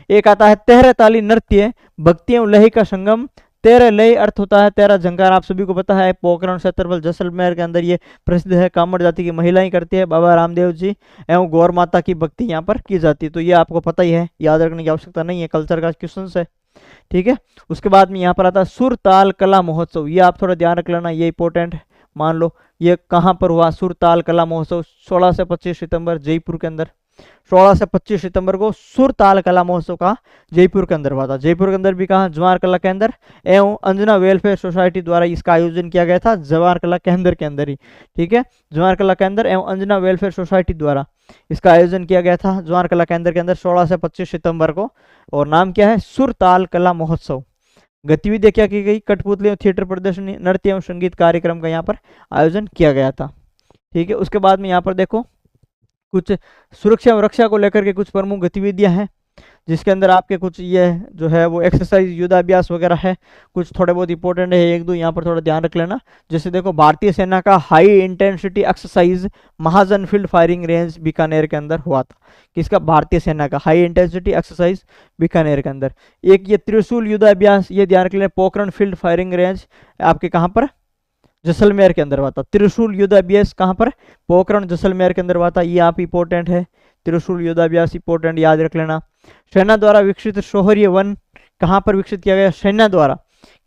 एक आता है तेरह ताली नृत्य भक्ति एवं लय का संगम। तेरह लय अर्थ होता है तेरह झंकार, आप सभी को पता है। पोखरण क्षेत्रफल जैसलमेर के अंदर ये प्रसिद्ध है। कामड़ जाति की महिलाएं करती है। बाबा रामदेव जी एवं गौर माता की भक्ति यहाँ पर की जाती है, तो ये आपको पता ही है, याद रखने की आवश्यकता नहीं है, कल्चर का क्वेश्चन है, ठीक है। उसके बाद में यहाँ पर आता है सुर ताल कला महोत्सव, ये आप थोड़ा ध्यान रख लेना, ये इंपॉर्टेंट है। मान लो ये कहाँ पर हुआ? सुर ताल कला महोत्सव 16 से 25 सितंबर जयपुर के अंदर। 16 से 25 सितंबर को सुर ताल कला महोत्सव का जयपुर के अंदर हुआ था। जयपुर के अंदर भी कहा? जवाहर कला केंद्र एवं अंजना वेलफेयर सोसाइटी द्वारा इसका आयोजन किया गया था। जवाहर कला केंद्र के अंदर ही, ठीक है। जवाहर कला केंद्र एवं अंजना वेलफेयर सोसाइटी द्वारा इसका आयोजन किया गया था जवाहर कला केंद्र के अंदर 16 से 25 सितंबर को। और नाम क्या है? सुर ताल कला महोत्सव। गतिविधियां क्या की गई? कठपुतली थिएटर प्रदर्शनी, नृत्य एवं संगीत कार्यक्रम का यहाँ पर आयोजन किया गया था, ठीक है। उसके बाद में यहाँ पर देखो कुछ सुरक्षा और रक्षा को लेकर के कुछ प्रमुख गतिविधियां हैं, जिसके अंदर आपके कुछ ये जो है वो एक्सरसाइज युद्धाभ्यास वगैरह है, कुछ थोड़े बहुत इंपॉर्टेंट है, एक दो यहाँ पर थोड़ा ध्यान रख लेना। जैसे देखो भारतीय सेना का हाई इंटेंसिटी एक्सरसाइज महाजन फील्ड फायरिंग रेंज बीकानेर के अंदर हुआ था। किसका? भारतीय सेना का हाई इंटेंसिटी एक्सरसाइज बीकानेर के अंदर। एक ये त्रिशूल युद्धाभ्यास, ये ध्यान रख लेना, पोखरण फील्ड फायरिंग रेंज आपके कहाँ पर? जैसलमेर के अंदर हुआ था। त्रिशूल युद्धाभ्यास कहाँ पर? पोखरण जैसलमेर के अंदर हुआ था। ये आप इंपॉर्टेंट है, त्रिशूल युद्धाभ्यास इंपॉर्टेंट, याद रख लेना। सेना द्वारा विकसित शौर्य वन कहाँ पर विकसित किया गया? सेना द्वारा।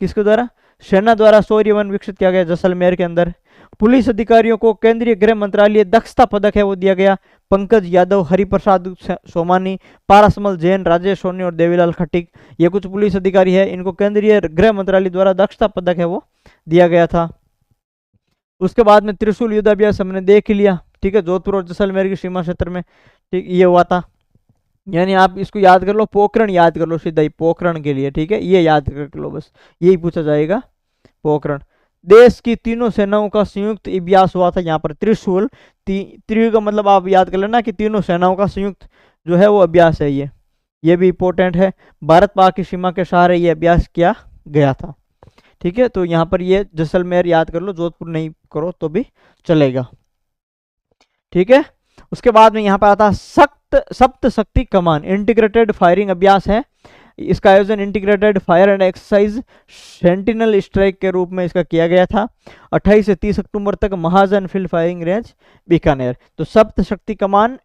किसके द्वारा? सेना द्वारा शौर्य वन विकसित किया गया जैसलमेर के अंदर। पुलिस अधिकारियों को केंद्रीय गृह मंत्रालय दक्षता पदक है वो दिया गया। पंकज यादव, हरिप्रसाद सोमानी, पारसमल जैन, राजेश सोनी और देवीलाल खट्टिक, ये कुछ पुलिस अधिकारी है, इनको केंद्रीय गृह मंत्रालय द्वारा दक्षता पदक है वो दिया गया था। उसके बाद में त्रिशूल युद्धाभ्यास हमने देख लिया, ठीक है, जोधपुर और जैसलमेर की सीमा क्षेत्र में, ठीक, ये हुआ था। यानी आप इसको याद कर लो, पोखरण याद कर लो सीधा ही पोखरण के लिए, ठीक है, ये याद कर लो, बस यही पूछा जाएगा पोखरण। देश की तीनों सेनाओं का संयुक्त अभ्यास हुआ था यहाँ पर। त्रिशूल त्रि का मतलब आप याद कर लेना कि तीनों सेनाओं का संयुक्त जो है वो अभ्यास है ये भी इंपॉर्टेंट है। भारत पाक की सीमा के सहारे ये अभ्यास किया गया था, ठीक है। तो यहाँ पर ये जैसलमेर याद कर लो, जोधपुर नहीं करो तो भी चलेगा, ठीक है। उसके बाद में यहाँ पर आता है सप्त शक्ति कमान इंटीग्रेटेड फायरिंग अभ्यास है। इसका आयोजन integrated fire and exercise sentinel strike के रूप में इसका किया गया था 28 से 30 अक्टूबर तक महाजन फील्ड फायरिंग रेंज बीकानेर। तो सप्त शक्ति कमान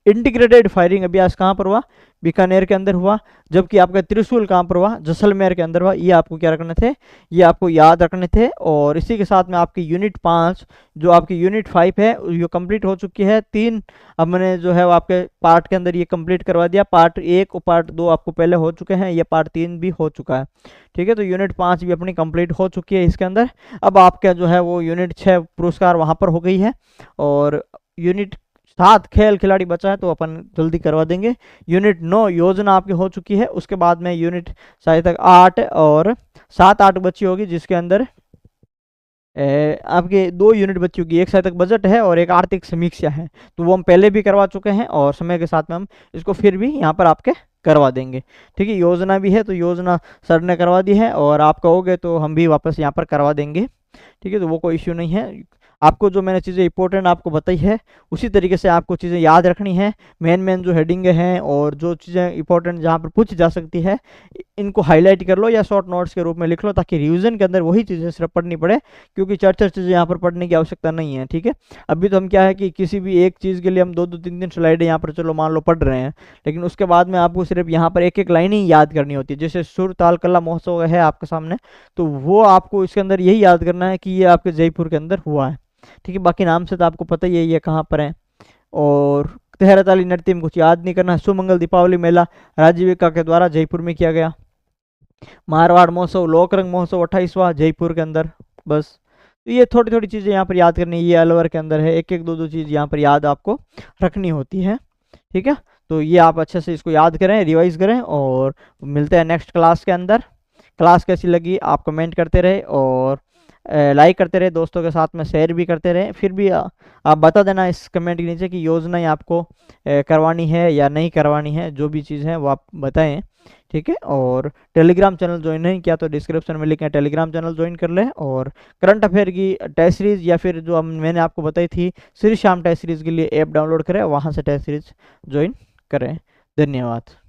इंटीग्रेटेड फायरिंग अभ्यास कहाँ पर हुआ? बीकानेर के अंदर हुआ। जबकि आपका त्रिशूल कहाँ पर हुआ? जैसलमेर के अंदर हुआ। ये आपको क्या रखने थे? ये आपको याद रखने थे। और इसी के साथ में आपकी यूनिट 5 जो आपकी यूनिट 5 है ये कंप्लीट हो चुकी है। 3 अब मैंने जो है वो आपके पार्ट के अंदर ये कंप्लीट करवा दिया। पार्ट 1 और पार्ट 2 आपको पहले हो चुके हैं, ये पार्ट 3 भी हो चुका है। ठीक है, तो यूनिट 5 भी अपनी कंप्लीट हो चुकी है इसके अंदर। अब आपका जो है वो यूनिट 6 पुरस्कार वहाँ पर हो गई है और यूनिट 7 खेल खिलाड़ी बचा है तो अपन जल्दी करवा देंगे। यूनिट 9 योजना आपकी हो चुकी है। उसके बाद में यूनिट शायद तक 8 और 7-8 बची होगी, जिसके अंदर आपके 2 यूनिट बची होगी। एक शायद तक बजट है और एक आर्थिक समीक्षा है, तो वो हम पहले भी करवा चुके हैं और समय के साथ में हम इसको फिर भी यहाँ पर आपके करवा देंगे। ठीक है, योजना भी है तो योजना सर ने करवा दी है और आप कहोगे तो हम भी वापस यहाँ पर करवा देंगे। ठीक है, तो वो कोई इश्यू नहीं है। आपको जो मैंने चीज़ें इंपॉर्टेंट आपको बताई है उसी तरीके से आपको चीज़ें याद रखनी है। मेन जो हेडिंग हैं और जो चीज़ें इंपॉर्टेंट जहाँ पर पूछ जा सकती है इनको हाईलाइट कर लो या शॉर्ट नोट्स के रूप में लिख लो, ताकि रिवीजन के अंदर वही चीज़ें सिर्फ पढ़नी पड़े, क्योंकि 4 चीज़ें यहाँ पर पढ़ने की आवश्यकता नहीं है। ठीक है, अभी तो हम क्या है कि किसी भी एक चीज़ के लिए हम 2-2 3-3 स्लाइडें यहाँ पर चलो मान लो पढ़ रहे हैं, लेकिन उसके बाद में आपको सिर्फ यहाँ पर एक लाइन ही याद करनी होती है। जैसे सुर ताल कला महोत्सव है आपके सामने, तो वो आपको इसके अंदर यही याद करना है कि ये आपके जयपुर के अंदर हुआ है। ठीक है, बाकी नाम से तो आपको पता ही है ये कहाँ पर है। और तेहरताली नृत्य में कुछ याद नहीं करना है। सुमंगल दीपावली मेला राजीविका के द्वारा जयपुर में किया गया। मारवाड़ महोत्सव लोकरंग महोत्सव 28वां जयपुर के अंदर। बस तो ये थोड़ी थोड़ी चीज़ें यहाँ पर याद करनी है। ये अलवर के अंदर है, एक 2-2 चीज़ यहाँ पर याद आपको रखनी होती है। ठीक है, तो ये आप अच्छे से इसको याद करें, रिवाइज करें और मिलते हैं नेक्स्ट क्लास के अंदर। क्लास कैसी लगी आप कमेंट करते रहे और लाइक करते रहे, दोस्तों के साथ में शेयर भी करते रहे। फिर भी आप बता देना इस कमेंट के नीचे कि योजनाएं आपको करवानी है या नहीं करवानी है, जो भी चीज़ है वो आप बताएं। ठीक है, और टेलीग्राम चैनल ज्वाइन नहीं किया तो डिस्क्रिप्शन में लिंक है, टेलीग्राम चैनल ज्वाइन कर लें। और करंट अफेयर की टेस्ट सीरीज़ या फिर जो मैंने आपको बताई थी श्री श्याम टेस्ट सीरीज़ के लिए ऐप डाउनलोड करें, वहाँ से टेस्ट सीरीज़ ज्वाइन करें। धन्यवाद।